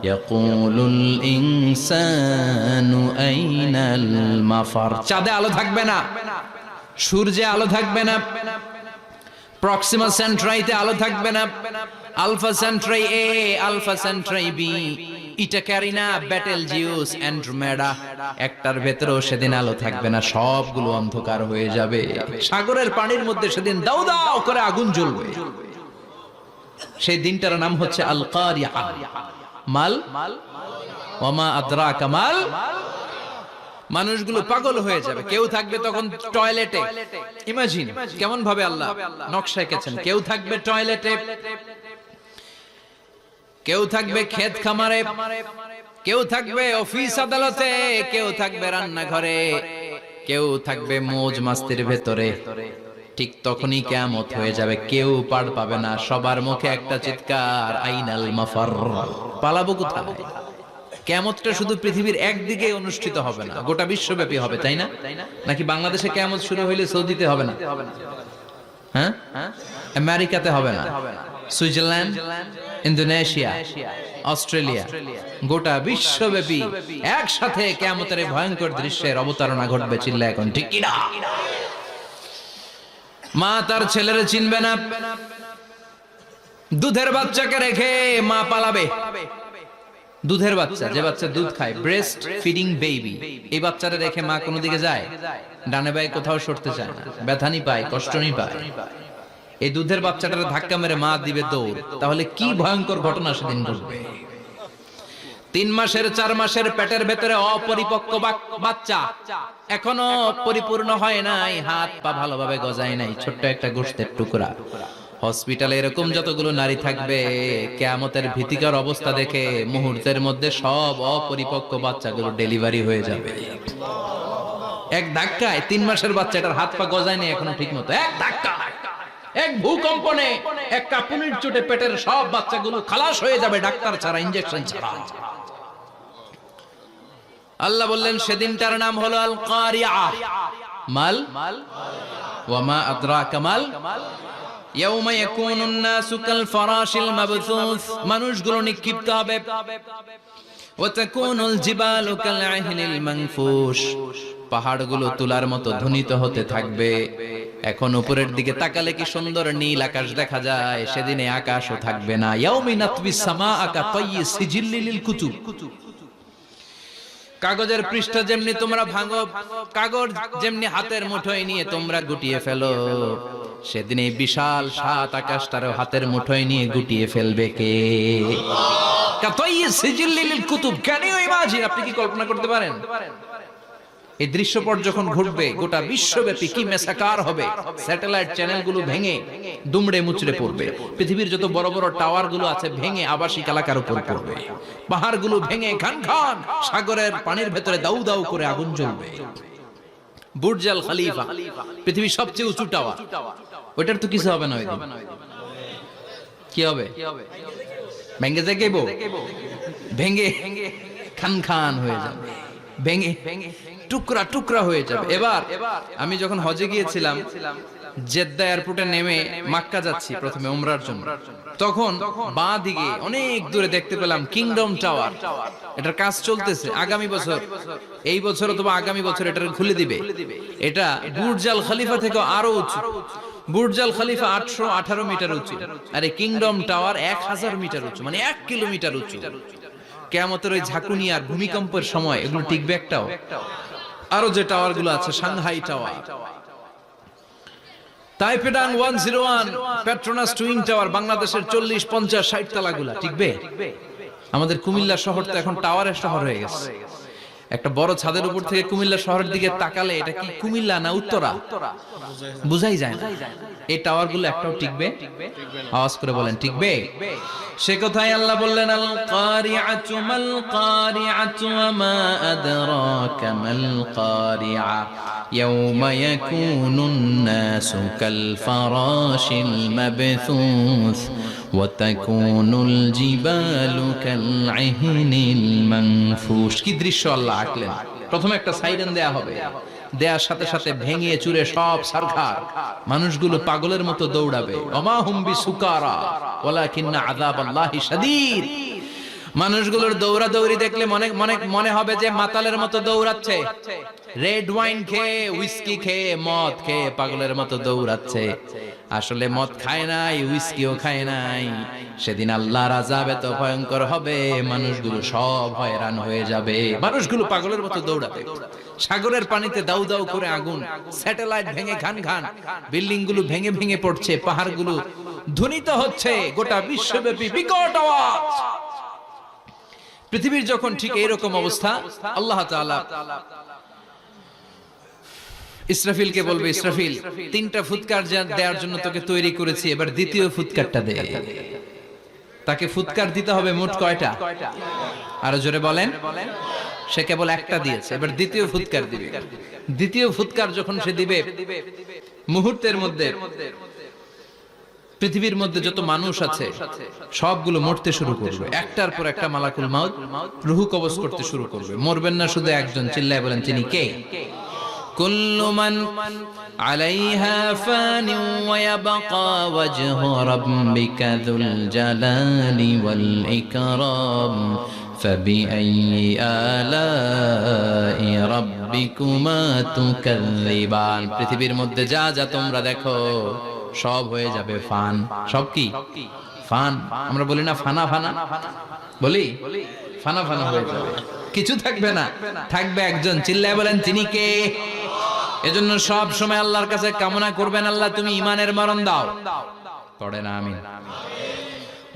ইয়াকুলুল ইনসানু আইনাল মাফার। চাঁদে আলো থাকবে না, সূর্যে আলো থাকবে না, প্রক্সিমা সেন্ট্রাইতে আলো থাকবে না, Alpha Centauri A, Alpha Centauri B, Eta Carinae, Betelgeuse, Andromeda, একটার ভেতরেও সেদিন আলো থাকবে না, সবগুলো অন্ধকার হয়ে যাবে। সাগরের পানির মধ্যে সেদিন দাউ দাউ করে আগুন জ্বলবে। সেই দিনটার নাম হচ্ছে আল কারিআ। মাল ওয়া মা আদরাকা মাল। মানুষগুলো পাগল হয়ে যাবে। কেউ থাকবে তখন টয়লেটে, ইমাজিন কেমন ভাবে আল্লাহ নকশা এঁকেছেন। কেউ থাকবে টয়লেটে, কেউ থাকবে ক্ষেত খামারে, কেউ থাকবে অফিস আদালতে, কেউ থাকবে রান্নাঘরে, কেউ থাকবে মৌজ মাস্তির ভেতরে। ঠিক তখনই কিয়ামত হয়ে যাবে, কেউ পার পাবে না, সবার মুখে একটা চিৎকার, আইনাল মাফার। পালাবো কোথায়? কিয়ামতটা শুধু পৃথিবীর একদিকে অনুষ্ঠিত হবে না, গোটা বিশ্বব্যাপী হবে, তাই না? নাকি বাংলাদেশে কিয়ামত শুরু হইলে সৌদিতে হবে না? হ্যাঁ, আমেরিকাতে হবে না, সুইজারল্যান্ড, ইন্দোনেশিয়া, অস্ট্রেলিয়া, গোটা বিশ্বব্যাপী একসাথে কিয়ামতের ভয়ঙ্কর দৃশ্যের অবতারণা ঘটবে। চিল্লা এখন ঠিক কিনা? মা তার ছেলেরে চিনবে না, দুধের বাচ্চাকে রেখে মা পালাবে। দুধের বাচ্চা, যে বাচ্চা দুধ খায়, ব্রেস্ট ফিডিং বেবি, এই বাচ্চাটা রেখে মা কোনো দিকে যায়? ডানে বায়ে কোথাও সরতে চায় না, ব্যথানি পায়, কষ্টনি পায়। এই দুধের বাচ্চাটার ধাক্কা মেরে মা দিবে দৌড়। তাহলে কি ভয়ঙ্কর ঘটনা সেদিন ঘটবে। 3 মাসের 4 মাসের পেটের ভেতরে অপরিপক্ক বাচ্চা, এখনো পরিপূর্ণ হয় নাই, হাত পা ভালোভাবে গজায় নাই, ছোট্ট একটা গোশতের টুকরা। হসপিটালে এরকম যতগুলো নারী থাকবে, কিয়ামতের ভীতিকর অবস্থা দেখে মুহূর্তের মধ্যে সব অপরিপক্ক বাচ্চাগুলো ডেলিভারি হয়ে যাবে। এক ধাক্কায় 3 মাসের বাচ্চাটার হাত পা গজায় নেই এখনো ঠিক মতো, এক ধাক্কায়, এক ভূকম্পনে, এক কাঁপুনির চোটে পেটের সব বাচ্চাগুলো খালাস হয়ে যাবে, ডাক্তার ছাড়া, ইনজেকশন ছাড়া। আল্লাহ বললেন সেদিনটার নাম হলো আল কারিআ। মাল ওয়া মা আদরাকা মাল। ইয়াউমা ইয়াকুনুন নাসু কাল ফারাশিল মাবথুস, মানুষগুলো নিক্ষিপ্ত হবে। ওয়া তাকুনুল জিবালু কাল আহিনিল মানফুশ, পাহাড়গুলো তুলার মতো ধ্বনিত হতে থাকবে। এখন উপরের দিকে তাকালে কি সুন্দর নীল আকাশ দেখা যায়, সেদিনে আকাশও থাকবে না। ইয়াউমি নাতবিস সামাআ কা তায়্যি সিজিল্লিল কুতুব, কাগজের পৃষ্ঠা যেমনি তোমরা ভাঙো, কাগজ যেমনি হাতের মুঠোয় নিয়ে তোমরা গুটিয়ে ফেলো, সেদিন এই বিশাল 7 আকাশটারও হাতের মুঠোয় নিয়ে গুটিয়ে ফেলবে কে? কাতাইয়ি সিজিল্লিল কুতুব। Can you imagine? আপনি কি কল্পনা করতে পারেন এই দৃশ্যপট যখন ঘটবে গোটা বিশ্বব্যাপী কি মেসাকার হবে? স্যাটেলাইট চ্যানেলগুলো ভেঙে দুমড়ে মুচড়ে পড়বে, পৃথিবীর যত বড় বড় টাওয়ার গুলো আছে ভেঙে আবাসিক এলাকার উপর পড়বে, পাহাড়গুলো ভেঙে খান খান সাগরের পানির ভেতরে দাউ দাউ করে আগুন জ্বলবে। বুর্জ আল খলিফা, পৃথিবীর সবচেয়ে উঁচু টাওয়ার, ওটার তো কিছু হবে না। ওই দিন কি হবে? ভেঙে যাইবো, ভেঙে খান খান হয়ে যাবে। ভেঙে টুকরা টুকরা হয়ে যাবে। এবার আমি যখন হজে গিয়েছিলাম, জেদ্দা এয়ারপোর্টে নেমে মক্কা যাচ্ছি প্রথমে উমরার জন্য, তখন বাঁ দিকে অনেক দূরে দেখতে পেলাম কিংডম টাওয়ার। এটার কাজ চলতেছে। আগামী বছর, এই বছর অথবা আগামী বছর এটা খুলে দিবে। এটা বুর্জ আল খলিফা থেকে আরো উঁচু। বুর্জ আল খলিফা 818 মিটার উঁচু, আর এই কিংডম টাওয়ার 1000 মিটার উঁচু, মানে 1 কিলোমিটার উঁচু। কিয়ামতের ওই ঝাঁকুনি আর ভূমিকম্পের সময় এগুলো টিকবে একটাও? আরো যে টাওয়ার গুলো আছে, সাংহাই টাওয়ার, তাইপেডাং 101, পেট্রোনাস টুইন টাওয়ার, বাংলাদেশের 40, 50, 60 তলাগুলা টিকবে? আমাদের কুমিল্লা শহর তো এখন টাওয়ারের শহর হয়ে গেছে। একটা বড় ছাদের উপর থেকে কুমিল্লা শহরের দিকে তাকালে এটা কি কুমিল্লা না উত্তরা বুঝাই যায় না। এই টাওয়ার গুলো একটাও টিকবে? আওয়াজ করে বলেন, টিকবে? সে কথাই আল্লাহ বললেন, আল কারিআতু মাল কারিআতু ওয়া মা আদরাকা মাল কারিআ ইয়াওমা ইয়াকুনুন নাসু কাল ফারাশিল মাবথুস ওয়া তাকুনুল জিবালু কাল ইহনিল মানফুশ। কি দৃশ্য আল্লাহ আঁকলেন! প্রথমে একটা সাইরেন দেয়া হবে, দেয়ার সাথে সাথে ভেঙে চুরে সব সারখার, মানুষগুলো পাগলের মতো দৌড়াবে। ওমা হুম বিসুকারা ওয়ালাকিন্না আযাবাল্লাহি শাদীদ। মানুষগুলোর দৌড়াদৌড়ি দেখলে মনে হবে যে মাতালের মতো দৌড়াচ্ছে। রেড ওয়াইন খেয়ে, হুইস্কি খেয়ে, মদ খেয়ে পাগলের মতো দৌড়াচ্ছে। আসলে মদ খায় নাই, হুইস্কিও খায় নাই। সেদিন আল্লাহর আযাব এত ভয়ঙ্কর হবে, মানুষগুলো সব হয়রান হয়ে যাবে। মানুষগুলো পাগলের মতো দৌড়াবে। সাগরের পানিতে দাউ দাউ করে আগুন, স্যাটেলাইট ভেঙে খান খান, বিল্ডিং গুলো ভেঙে ভেঙে পড়ছে, পাহাড়গুলো ধ্বনিত হচ্ছে, গোটা বিশ্বব্যাপী বিকট আওয়াজ। পৃথিবীর যখন ঠিক এইরকম অবস্থা, আল্লাহ তাআলা ইসরাফিলকে বলবে, ইসরাফিল, 3টা ফুৎকার দেওয়ার জন্য তোকে তৈরি করেছি, এবার দ্বিতীয় ফুৎকারটা দে। তাকে ফুৎকার দিতে হবে মোট কয়টা? আরো জোরে বলেন। সে কেবল একটা দিয়েছে, এবার দ্বিতীয় ফুৎকার দিবে। দ্বিতীয় ফুৎকার যখন সে দিবে, মুহূর্তের মধ্যে পৃথিবীর মধ্যে যত মানুষ আছে সবগুলো মরতে শুরু করবে। একটার পর একটা মালাকুল মাউত রূহ কবজ করতে শুরু করবে। মরবেন না শুধু একজন, চিল্লায় বলেন, তিনি কে? কুল্লু মান আলাইহা ফানি ওয়া ইয়াবকা ওয়াজহু রাব্বিকা যুল জালালি ওয়াল ইকরাম ফাবিআইয়ি আলাই রাব্বিকুমা তুকাযযিবান। পৃথিবীর মধ্যে যা যা তোমরা দেখো সব হয়ে যাবে ফান। সব কি? ফান। আমরা বলি না ফানা ফানা, বলি ফানা ফানা হয়ে যাবে, কিছু থাকবে না, থাকবে একজন। চিল্লায় বলেন, তিনি কে? এজন্য সব সময় আল্লাহর কাছে কামনা করবেন, আল্লাহ তুমি ঈমানের মরণ দাও। পড়ে না আমিন?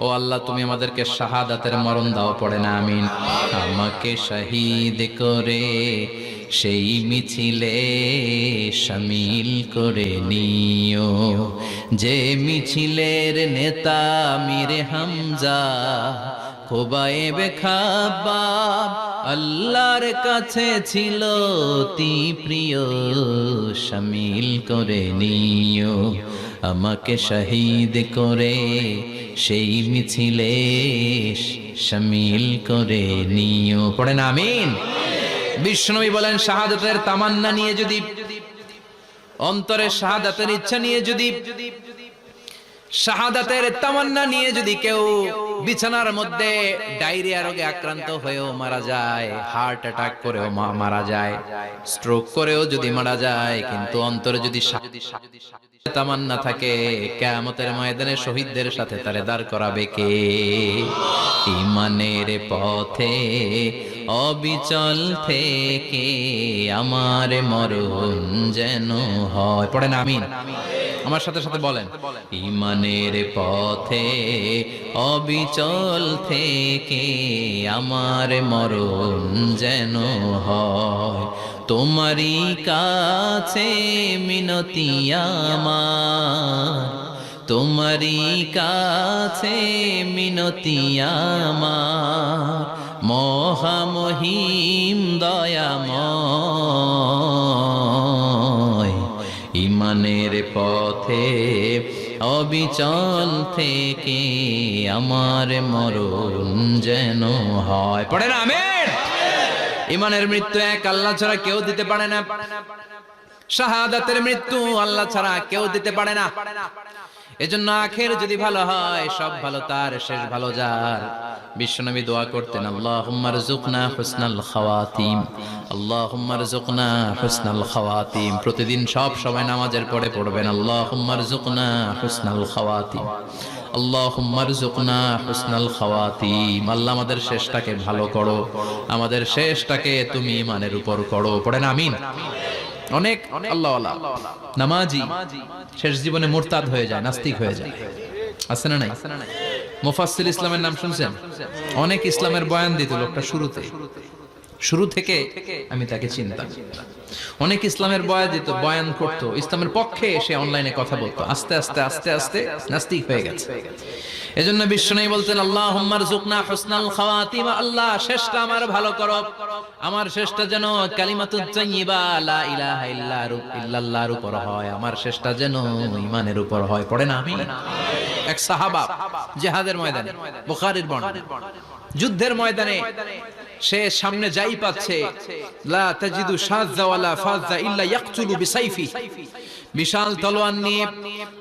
ও আল্লাহ তুমি আমাদেরকে শাহাদাতের মরণ দাও। পড়ে না আমিন? আমাকে শহীদ করে সেই মিছিলে শামিল করে নিও, যে মিছিলের নেতা মীরে হামজা খোবায়েবে খাব্বাব আল্লাহর কাছে ছিল অতি প্রিয়। শামিল করে নিও, আমাকে শহীদ করে সেই মিছিলে শামিল করে নিও। পড়েন আমিন? বিশ্বনবী বলেন, শাহাদাতের তামান্না নিয়ে যদি, অন্তরে শাহাদাতের ইচ্ছা নিয়ে যদি, শাহাদাতের তামান্না নিয়ে যদি কেউ বিছানার মধ্যে ডায়রিয়া রোগে আক্রান্ত হয়েও মারা যায়, হার্ট অ্যাটাক করেও মারা যায়, স্ট্রোক করেও যদি মারা যায়, কিন্তু অন্তরে যদি তামান্না থাকে, কিয়ামতের ময়দানে শহীদদের সাথে তারে দাঁড় করাবে কে? ঈমানের পথে অবিচল থেকে আমার মরণ যেন হয়। পড়েন আমিন? আমার সাথে সাথে বলেন, ঈমানের পথে অবিচল থেকে আমার মরণ যেন হয়। তোমারই কাছে মিনতি আমার, তোমারই কাছে মিনতি আমার, মহামহিম দয়াময়। ঈমানের পথে অবিচল থেকে আমার মরণ যেন হয়। পড়েন আমিন? ইমানের মৃত্যু এক, আল্লাহ ছাড়া কেউ দিতে পারে না। শাহাদাতের মৃত্যু আল্লাহ ছাড়া কেউ দিতে পারে না। এজন্য আখের যদি ভালো হয়, সব ভালো তার, শেষ ভালো যার। বিশ্বনবী দোয়া করতেন, আল্লাহুম্মা রযুকনা হুসনাল খাওয়াতিম, আল্লাহুম্মা রযুকনা হুসনাল খাওয়াতিম। প্রতিদিন সব সময় নামাজের পরে পড়বেন, আল্লাহুম্মা রযুকনা হুসনাল খাওয়াতিম, আল্লাহুম্মা রযুকনা হুসনাল খাওয়াতিম। আল্লাহ আমাদের শেষটাকে ভালো করো, আমাদের শেষটাকে তুমি ঈমানের উপর করো। পড়েন আমিন। অনেক আল্লাহওয়ালা নামাজি শেষ জীবনে মুরতাদ হয়ে যায়, নাস্তিক হয়ে যায়, আছে না নাই? মুফাসসির ইসলামের নাম শুনছেন? অনেক ইসলামের বয়ান দিত লোকটা শুরু থেকে আমি তাকে চিনতাম। অনেক ইসলামের বয়ান করতো, ইসলামের পক্ষে সে অনলাইনে কথা বলতো। আস্তে আস্তে আস্তে আস্তে নাস্তিক হয়ে গেছে। এজন্য বিশ্বনবী বলতেন, আল্লাহুম্মা রযুকনা হুসনাল খাওয়াতিম, আল্লাহ শেষটা আমার ভালো করো, আমার শেষটা যেন কালিমাতুত তাইয়্যিবা লা ইলাহা ইল্লাল্লাহর উপর হয়, আমার শেষটা যেন ঈমানের উপর হয়। পড়েন আমিন। এক সাহাবা জিহাদের ময়দানে, বুখারীর বর্ণনা, যুদ্ধের ময়দানে সে সামনে যাই পাচ্ছে, লা তাজিদু শাযযা ওয়ালা ফাযযা ইল্লা ইয়াকতুলু বিসাইফি, বিশাল তলোয়ার নিয়ে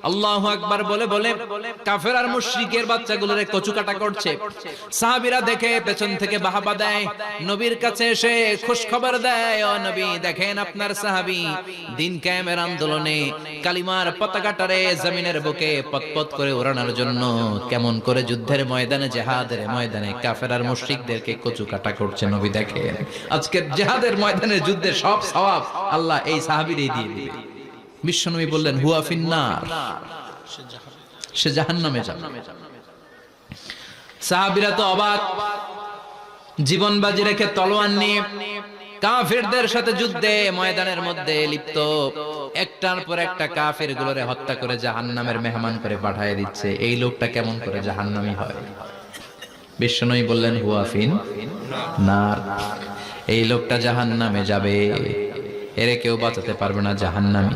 আল্লাহু আকবার বলে বলে কাফের আর মুশরিকের বাচ্চাগুলোরে কচুকাটা করছে। সাহাবীরা দেখে পেছন থেকে বাহাবা দেয়, নবীর কাছে এসে খুশখবর দেয়, ও নবী দেখেন আপনার সাহাবী দিন কায়েমের আন্দোলনে কালিমার পতাকাটারে জমিনের বুকে পতপত করে ওড়ানোর জন্য কেমন করে যুদ্ধের ময়দানে, জিহাদের ময়দানে কাফের আর মুশরিকদেরকে কচুকাটা করছে। নবী দেখেন আজকে জিহাদের ময়দানে যুদ্ধের সব সওয়াব আল্লাহ এই সাহাবীরই দিয়ে দিবে। বিশ্বনবী বললেন, হুয়া ফিন্নার, সে জাহান্নামে যাবে। সাহাবীরা তো অবাক, জীবন বাজি রেখে তলোয়ার নিয়ে কাফেরদের সাথে যুদ্ধে ময়দানের মধ্যে লিপ্ত, একটার পর একটা কাফের গুলোরে হত্যা করে জাহান্নামের মেহমান করে পাঠিয়ে দিচ্ছে। এই লোকটা কেমন করে জাহান্নামী হয়? বিশ্বনবী বললেন, হুয়া ফিন্নার, এই লোকটা জাহান্নামে যাবে, এরে কেউ বাঁচাতে পারবে না, জাহান্নামী।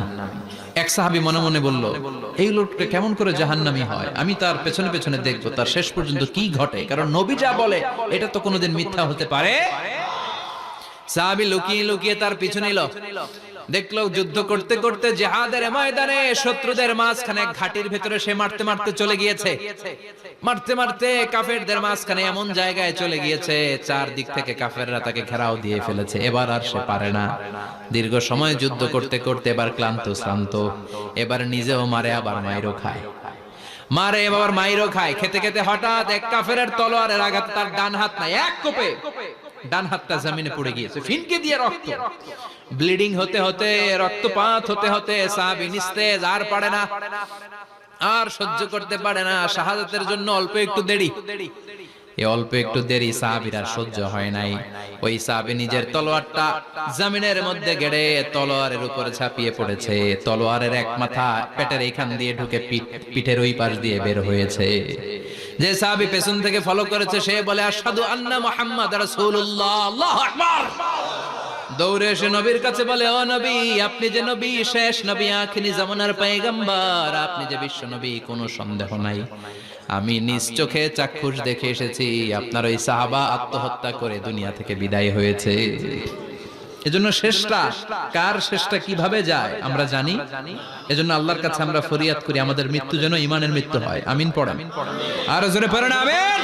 এক সাহাবী মনে মনে বলল, এই লোকটা কেমন করে জাহান্নামী হয়, আমি তার পেছনে পেছনে দেখবো তার শেষ পর্যন্ত কি ঘটে, কারণ নবী যা বলে এটা তো কোনোদিন মিথ্যা হতে পারে। সাহাবী লুকিয়ে লুকিয়ে তার পিছু নিল, দেখলো যুদ্ধ করতে করতে জিহাদের ময়দানে শত্রুদের মাঝখানে ঘাটির ভেতরে সে মারতে মারতে চলে গিয়েছে, মারতে মারতে কাফেরদের মাঝখানে এমন জায়গায় চলে গিয়েছে চারদিক থেকে কাফেররা তাকে ঘেরাও দিয়ে ফেলেছে। এবার আর সে পারে না, দীর্ঘ সময় যুদ্ধ করতে করতে এবার ক্লান্ত শ্রান্ত, এবার নিজেও মারে আবার মাইরও খায়, মারে আবার মাইরও খায়। খেতে খেতে হঠাৎ এক কাফেরের তলোয়ারের আঘাত তার ডান হাত নাই, এক কোপে ডান হাতটা জমিনে পড়ে গিয়েছে, ফিনকে দিয়ে রক্ত, ব্লিডিং হতে হতে, রক্তপাত হতে হতে সাহাবী নিস্তেজ, আর পারে না, আর সহ্য করতে পারে না। শাহাদাতের জন্য অল্প একটু দেরি, এই অল্প একটু দেরি সাহাবীর আর সহ্য হয় নাই। ওই সাহাবী নিজের তলোয়ারটা জমিনের মধ্যে গেড়ে তলোয়ারের উপরে ঝাঁপিয়ে পড়েছে। তলোয়ারের এক মাথা পেটের এইখান দিয়ে ঢুকে পিঠের ওই পাশ দিয়ে বের হয়েছে। যে সাহাবী পেছন থেকে ফলো করেছে সে বলে, আশহাদু আন্না মুহাম্মাদ রাসূলুল্লাহ, আল্লাহু আকবার। দৌড়ে এসে নবীর কাছে বলে, ও নবী, আপনি যে নবী, শেষ নবী, আখিরি জামানার পয়গম্বর, আপনি যে বিশ্ব নবী, কোনো সন্দেহ নাই, আমি নিজ চোখে চাক্ষুষ দেখে এসেছি আপনার ওই সাহাবা আত্মহত্যা করে দুনিয়া থেকে বিদায় হয়েছে। এজন্য শেষটা কার, শেষটা কিভাবে যায় আমরা জানি। এজন্য আল্লাহর কাছে আমরা ফরিয়াদ করি আমাদের মৃত্যু যেন ঈমানের মৃত্যু হয়। আমিন পড়েন, আর জোরে পড়েন আমিন।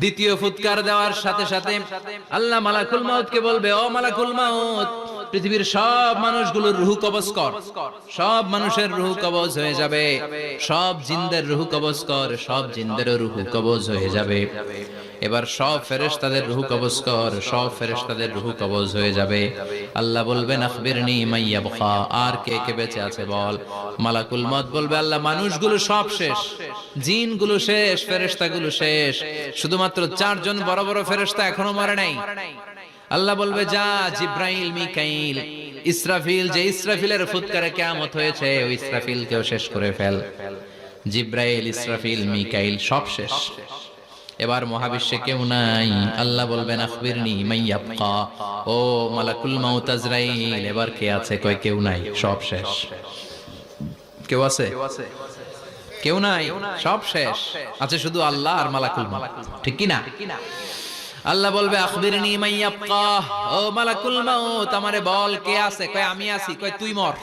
দ্বিতীয় ফুৎকার দেওয়ার সাথে সাথে আল্লাহ মালাকুল মাউতকে বলবে, ও মালাকুল মাউত, পৃথিবীর সব মানুষগুলোর রূহ কবজ কর, সব মানুষের রূহ কবজ হয়ে যাবে, সব জিনদের রূহ কবজ কর, সব জিনদেরও রূহ কবজ হয়ে যাবে। এবার সব ফেরেশতাদের রূহ কবজ কর, সব ফেরেশতাদের রূহ কবজ হয়ে যাবে। আল্লাহ বলবেন, আখবিরনি মাইয়াবকা, আর কে কে বেঁচে আছে বল। মালাকুল মউত বলবে, আল্লাহ মানুষগুলো সব শেষ, জিনগুলো শেষ, ফেরেশতাগুলো শেষ, শুধুমাত্র চারজন বড় বড় ফেরেশতা এখনো মরে নাই। আল্লাহ বলবে, যা জিব্রাইল, মিকাইল, ইসরাফিল, যে ইসরাফিলের ফুৎকারে কিয়ামত হয়েছে ওই ইসরাফিলকেও শেষ করে ফেল। জিব্রাইল, ইসরাফিল, মিকাইল সব শেষ, এবার মহাবিশ্বে কেউ নাই। আল্লাহ বলবেন, আখবিরনি মাইয়াবকা, ও মালাকুল মাউত আজরাইল, এবার কে আছে? কয় কেউ নাই, সব শেষ। কেউ আছে? কেউ নাই, সব শেষ, আছে শুধু আল্লাহ আর মালাকুল মাউত, ঠিক কি না? আল্লাহ বলবে আখবিরনি মাইয়াবকা, ও মালাকুল মাউত আমারে বল কে আছে? কয় আমি আছি। কয় তুই মর।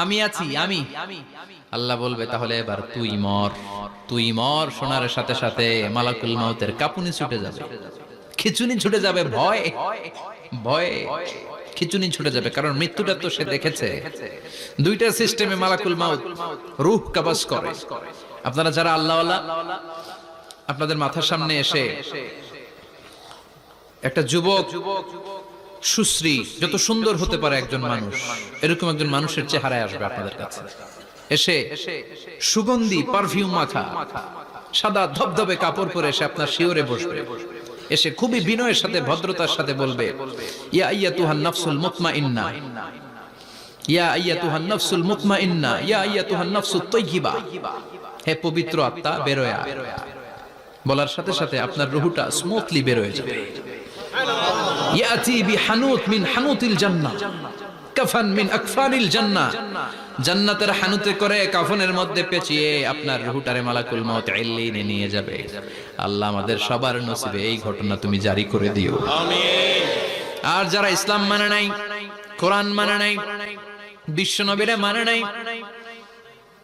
আমি আছি, আমি। আল্লাহ বলবে তাহলে এবার তুই মর। তুই মর শোনার সাথে সাথে মালাকুল মাউতের কাঁপুনি ছুটে যাবে, খিচুনি ছুটে যাবে, ভয় ভয় খিচুনি ছুটে যাবে, কারণ মৃত্যুটা তো সে দেখেছে। দুইটা সিস্টেমে মালাকুল মাউত রূহ কবজ করে। আপনারা যারা আল্লাহওয়ালা, আপনাদের মাথার সামনে এসে একটা যুবক সুশ্রী, যত সুন্দর হতে পারে একজন মানুষ, এরকম একজন মানুষের চেহারায় আসবে আপনাদের কাছে, এসে সুগন্ধি পারফিউম মাখা সাদা ধবধবে কাপড় পরে এসে আপনার শিওরে বসবে, এসে খুবই বিনয়ের সাথে ভদ্রতার সাথে বলবে, ইয়া আইয়াতুহান নাফসুল মুতমাইন্না, ইয়া আইয়াতুহান নাফসুল মুতমাইন্না, ইয়া আইয়াতুহান নাফসুত তাইয়্যিবা, হে পবিত্র আত্মা বেরোয় আয়। বলার সাথে সাথে আপনার রূহটা স্মুথলি বের হয়ে যাবে। ইয়াতি বিহানুত মিন হানুতিল জান্নাহ, কাফান মিন আকফানিল জান্নাহ, জান্নাতের হানুতে করে কাফনের মধ্যে পেঁচিয়ে আপনার রূহটারে মালাকুল মাউত ইল্লিনে নিয়ে যাবে। আল্লাহ আমাদের সবার নসিবে এই ঘটনা তুমি জারি করে দিও, আমিন। আর যারা ইসলাম মানে নাই, কোরআন মানে নাই, বিশ্ব নবীরে মানে নাই,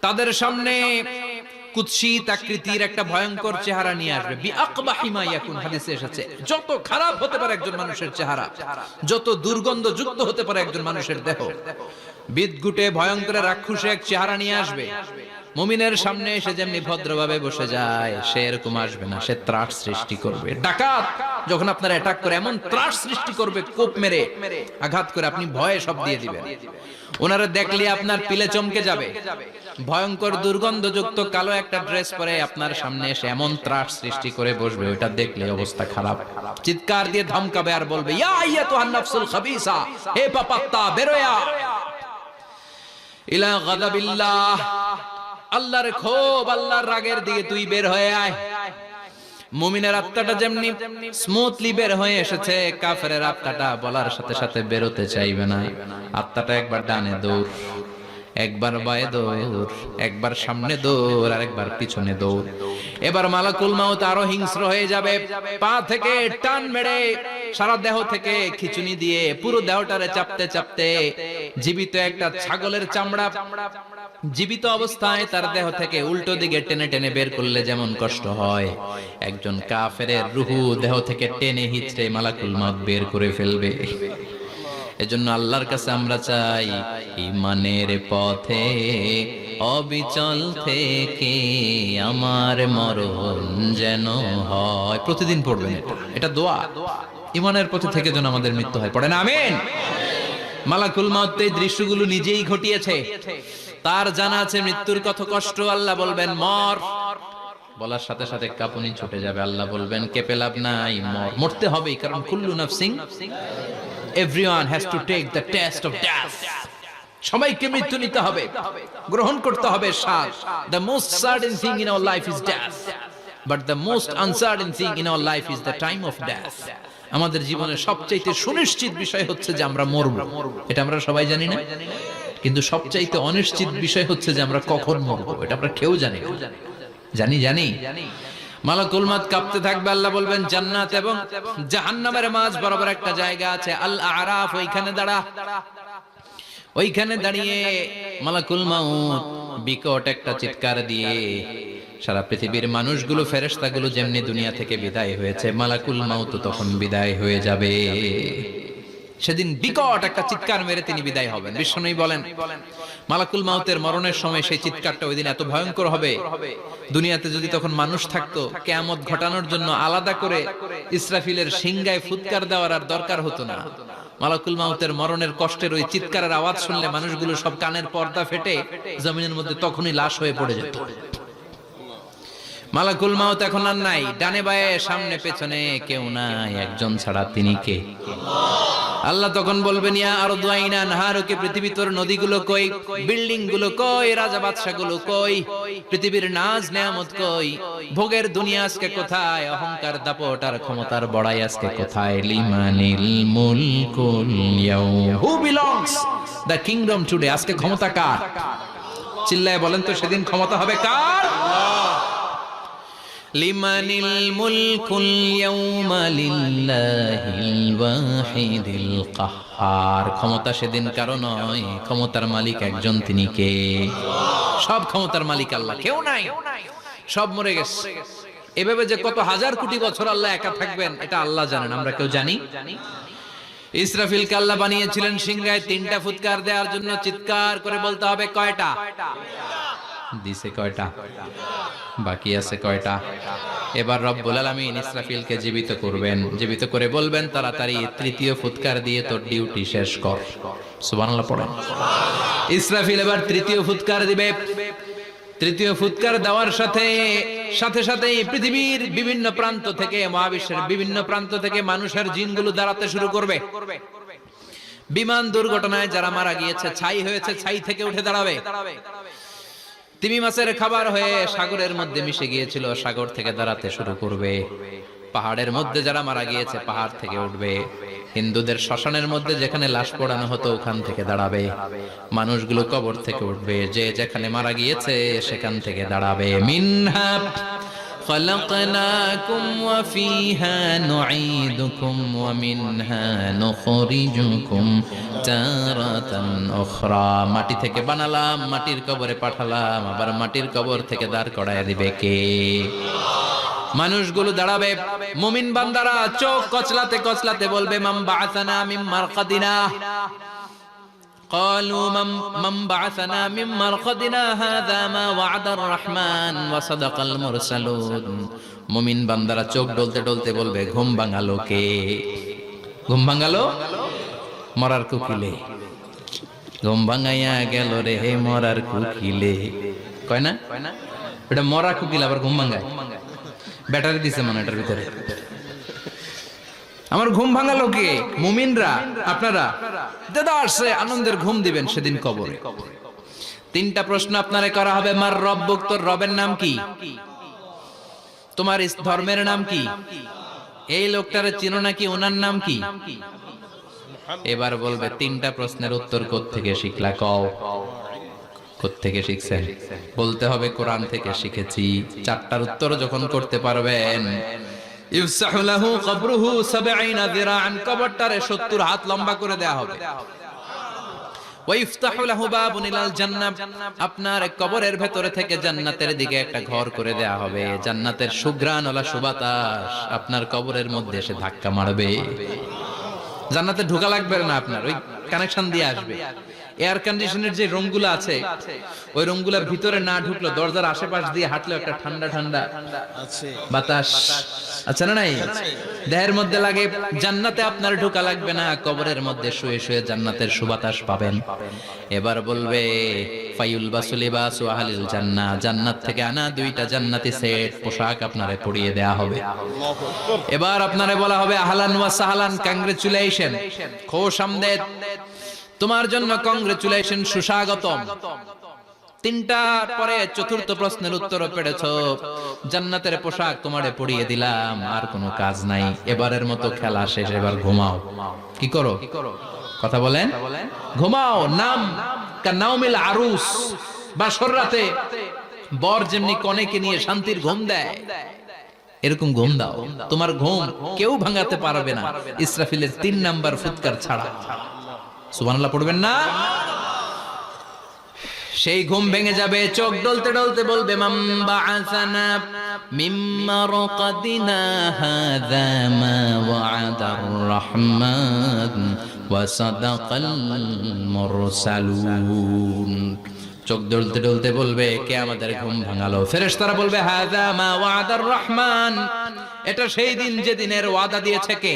তাদের সামনে কুৎসিত আকৃতির একটা ভয়ঙ্কর চেহারা নিয়ে আসবে। বিআকবাহি মা ইয়াকুন, হাদিসে এসেছে যত খারাপ হতে পারে একজন মানুষের চেহারা, যত দুর্গন্ধযুক্ত হতে পারে একজন মানুষের দেহ, বিদঘুটে ভয়ঙ্কর রাক্ষসে এক চেহারা নিয়ে আসবে। মুমিনের সামনে এসে যেমনি ভদ্রভাবে বসে যায়, সে এরকম আসবে না, সে ত্রাস সৃষ্টি করবে। ডাকাত যখন আপনার অ্যাটাক করে এমন ত্রাস সৃষ্টি করবে, কোপ মেরে আঘাত করে আপনি ভয়ে সব দিয়ে দিবেন। ওনারা দেখলে আপনার পিলে চমকে যাবে। ভয়ঙ্কর দুর্গন্ধযুক্ত কালো একটা ড্রেস পরে আপনার সামনে এসে এমন ত্রাস সৃষ্টি করে বসবে, ওটা দেখলে অবস্থা খারাপ। চিৎকার দিয়ে ধমকাবে আর বলবে, ইয়া আইয়াতুহান নাফসুল খাবিসা, হে পাপাত্তা বেরোয়া ইলা গাদাবিল্লাহ, আল্লাহর ক্ষোভ, আল্লাহর রাগের দিকে তুই বের হয়ে আয়। মুমিনের আত্মাটা যেমনি স্মুথলি বের হয়ে এসেছে, কাফেরের আত্মাটা বলার সাথে সাথে বেরোতে চাইবে না। আত্মাটা একবার ডানে দৌড়, একবার বায়ে দৌড়, একবার সামনে দৌড়, আর একবার পিছনে দৌড়। এবার মালাকুল মাউত আরো হিংস্র হয়ে যাবে, পা থেকে টান মেরে সারা দেহ থেকে খিচুনি দিয়ে পুরো দেহটারে চাপতে চাপতে জীবিত একটা ছাগলের চামড়া জীবিত অবস্থায় তার দেহ থেকে উল্টো দিকে টেনে টেনে বের করলে যেমন কষ্ট হয়, একজন কাফেরের রূহ দেহ থেকে টেনে হিচড়ে মালাকুল মাউত বের করে ফেলবে। এজন্য আল্লাহর কাছে আমরা চাই, ঈমানের পথে অবিচল থেকে আমার মরণ যেন হয়। প্রতিদিন পড়বেন এটা দোয়া, ঈমানের পথে থেকে যেন আমাদের মৃত্যু হয়। পড়েন আমিন। মালাকুল মাউত এই দৃশ্যগুলো নিজেই ঘটিয়েছে, তার জানা আছে মৃত্যুর কত কষ্ট। আল্লাহ বলবেন মর, বলার সাথে সাথে কাঁপুনি ছুটে যাবে। আল্লাহ বলবেন কেঁপে লাভ নাই, মর, মরতে হবেই, কারণ কুল্লু নাফসিন, everyone has to take the test of death. সবাইকে মৃত্যু নিতে হবে, গ্রহণ করতে হবে স্বাদ। The most certain thing in our life is death, but the most uncertain thing in our life is the time of death. আমাদের জীবনের সবচাইতে সুনিশ্চিত বিষয় হচ্ছে যে আমরা মরব, এটা আমরা সবাই জানি না, কিন্তু সবচাইতে অনিশ্চিত বিষয় হচ্ছে যে আমরা কখন মরব, এটা আমরা কেউ জানি না। জানি মালাকুল মাউত কাঁপতে থাকবে। আল্লাহ বলবেন জান্নাত এবং জাহান্নামের মাঝ বরাবর একটা জায়গা আছে, আল আরাফ, ওইখানে দাঁড়া। ওইখানে দাঁড়িয়ে মালাকুল মাউত বিকট একটা চিৎকার দিয়ে সারা পৃথিবীর মানুষগুলো, ফেরেশতাগুলো যেমনি দুনিয়া থেকে বিদায় হয়েছে, মালাকুল মাউত তখন বিদায় হয়ে যাবে। সেদিন বিকট একটা চিৎকার মেরে তিনি বিদায় হবেন। বিশ্বনবী বলেন মালাকুল মাউতের মরণের সময় সেই চিৎকারটা ওই দিন এত ভয়ঙ্কর হবে, দুনিয়াতে যদি তখন মানুষ থাকতো, কিয়ামত ঘটানোর জন্য আলাদা করে ইসরাফিলের সিংগায় ফুৎকার দেওয়ার আর দরকার হতো না। মালাকুল মাউতের মরণের কষ্টের ওই চিৎকারের আওয়াজ শুনলে মানুষগুলো সব কানের পর্দা ফেটে জমিনের মধ্যে তখনই লাশ হয়ে পড়ে যেত। মালাকুল মাউত এখন আর নাই, ডানে বায়ে সামনে পেছনে কেউ নাই, একজন ছাড়া তিনি কে? আল্লাহ তখন বলবেন ইয়া আরদু আইনা নাহারুকে, পৃথিবী তোর নদীগুলো কই, বিল্ডিং গুলো কই, রাজা বাদশা গুলো কই, পৃথিবীর নাজ নেয়ামত কই, ভোগের দুনিয়া আজকে কোথায়, অহংকার দাপট আর ক্ষমতার বড়াই আজকে কোথায়? লিমানিল মুলকুল ইয়াউম, who belongs the kingdom today, আজকে ক্ষমতা কার? চিল্লায় বলেন তো সেদিন ক্ষমতা হবে কার? লিমানিল মুলকুল ইয়াউমা লিল্লাহিল ওয়াহিদিল কাহ্হার। ক্ষমতা সেদিন কারো নয়, ক্ষমতার মালিক একজন, তিনি কে? সব ক্ষমতার মালিক আল্লাহ, কেউ নাই, সব মরে গেছে। এভাবে যে কত হাজার কোটি বছর আল্লাহ একা থাকবেন এটা আল্লাহ জানেন, আমরা কেউ জানি? ইসরাফিলকে আল্লাহ বানিয়েছিলেন সিংহায় 3টা ফুৎকার দেওয়ার জন্য। চিৎকার করে বলতে হবে কয়টা? দিছে কয়টা? বাকি আছে কয়টা? এবার রব্বুল আলামিন ইসরাফিলকে জীবিত করবেন, জীবিত করে বলবেন তাড়াতাড়ি 3য় ফুৎকার দিয়ে তোর ডিউটি শেষ কর। সুবহানাল্লাহ পড়েন। ইসরাফিল এবার 3য় ফুৎকার দিবে। 3য় ফুৎকার দেওয়ার সাথে সাথেই পৃথিবীর বিভিন্ন প্রান্ত থেকে, মহাবিশ্বের বিভিন্ন প্রান্ত থেকে মানুষের জিনগুলো দাঁড়াতে শুরু করবে। বিমান দুর্ঘটনায় যারা মারা গিয়েছে, ছাই হয়েছে, ছাই থেকে উঠে দাঁড়াবে। তিমি মাছের খাবার হয়ে সাগরের মধ্যে মিশে গিয়েছিল, সাগর থেকে দাঁড়াতে শুরু করবে। পাহাড়ের মধ্যে যারা মারা গিয়েছে, পাহাড় থেকে উঠবে। হিন্দুদের শ্মশানের মধ্যে যেখানে লাশ পোড়ানো হতো, ওখান থেকে দাঁড়াবে। মানুষগুলো কবর থেকে উঠবে, যে যেখানে মারা গিয়েছে সেখান থেকে দাঁড়াবে। মিনহা خلقناكم وفيها نعيدكم ومنها نخرجكم تارة أخرى। মাটি থেকে বানালাম, মাটির কবরে পাঠালাম, আবার মাটির কবর থেকে দাঁড় করায় দিবে কে? মানুষগুলো দাঁড়াবে। মুমিন বান্দারা চোখ কচলাতে কচলাতে বলবে মান বাআসানা মিন মারকাদিনা। قالوا من بعثنا من مرقدنا هذا ما وعد الرحمن وصدق المرسلون। মুমিন বান্দারা চোখ ডলতে ডলতে বলবে ঘুম ভাঙালো কে? ঘুম ভাঙালো মরার কুকিলে। ঘুম ভাঙাইয়া গেল রে হে মরার কুকিলে। কয় না এটা মরা কুকিল আবার ঘুম ভাঙায়? ব্যাটারি দিছে মনে এটার ভিতরে। আমার ঘুম ভাঙালো কে? মুমিনরা, আপনারা দাদা আসছে আনন্দের ঘুম দিবেন সেদিন কবরে। 3টা প্রশ্ন আপনারে করা হবে। মার রব্বুক, তোর রবের নাম কি? তোমার ধর্মের নাম কি? এই লোকটারে চিনো নাকি? ওনার নাম কি? এবার বলবে 3টা প্রশ্নের উত্তর কোত্থেকে শিখলা? কও কোত্থেকে শিখছেন? বলতে হবে কোরআন থেকে শিখেছি। 4টার উত্তর যখন করতে পারবেন, ইফসাহু লাহু কবরুহু 70 যিরাআন, কবরটারে 70 হাত লম্বা করে দেয়া হবে। ওয়া ইফতাহু লাহু বাবুন ইলাল জান্নাহ, আপনার কবরের ভেতরে থেকে জান্নাতের দিকে একটা ঘর করে দেয়া হবে। জান্নাতের সুঘ্রাণ ওলা সুবাতাস আপনার কবরের মধ্যে এসে ধাক্কা মারবে। জান্নাতে ঢোকা লাগবে না, আপনার ওই কানেকশন দিয়ে আসবে। এয়ার কন্ডিশনের যে রুমগুলো আছে, ওই রুমগুলোর ভিতরে না ঢুকলো, দরজার আশেপাশ দিয়ে হাঁটলে একটা ঠান্ডা ঠান্ডা বাতাস আছে না নাই? দেহের মধ্যে লাগে। জান্নাতে আপনার ঢোকা লাগবে না, কবরের মধ্যে শুয়ে শুয়ে জান্নাতের সুবাতাস পাবেন। এবার বলবে ফায়ুল বাসুলিবাসু আহলিল জান্নাহ, জান্নাত থেকে আনা 2টা জান্নাতি সেট পোশাক আপনারে পরিয়ে দেয়া হবে। এবার আপনারে বলা হবে আহলান ওয়া সাহলান, কংগ্রেচুলেশন, খোশ আমদেদ, তোমার জন্য কংগ্রেচুলেশন, সুস্বাগতম। 3টার পরে 4র্থ প্রশ্নের উত্তর পেড়েছো, জান্নাতের পোশাক তোমারে পরিয়ে দিলাম, আর কোনো কাজ নাই, এবারের মতো খেলা শেষ, এবার ঘুমাও। কি করো? কথা বলেন, ঘুমাও। নাম কানাউমিল আরুস, বাসর রাতে বর যেমনি কনেকে নিয়ে শান্তির ঘুম দেয়, এরকম ঘুম দাও। তোমার ঘুম কেউ ভাঙাতে পারবে না ইসরাফিলের 3 নাম্বার ফুৎকার ছাড়া। সুবহানাল্লাহ পড়বেন না? সেই ঘুম ভেঙে যাবে, চোখ ডলতে ডলতে বলবে মান বাআসানা মিন মারকাদিনা হাযা মা ওয়া'দার রাহমান ওয়া সাদাকাল মুরসালুন। চোখ ডলতে ডলতে বলবে কে আমাদের ঘুম ভাঙালো? ফেরেশতারা বলবে হাযা মা ওয়া'দার রাহমান, এটা সেই দিন যে দিনের ওয়াদা দিয়েছে কে?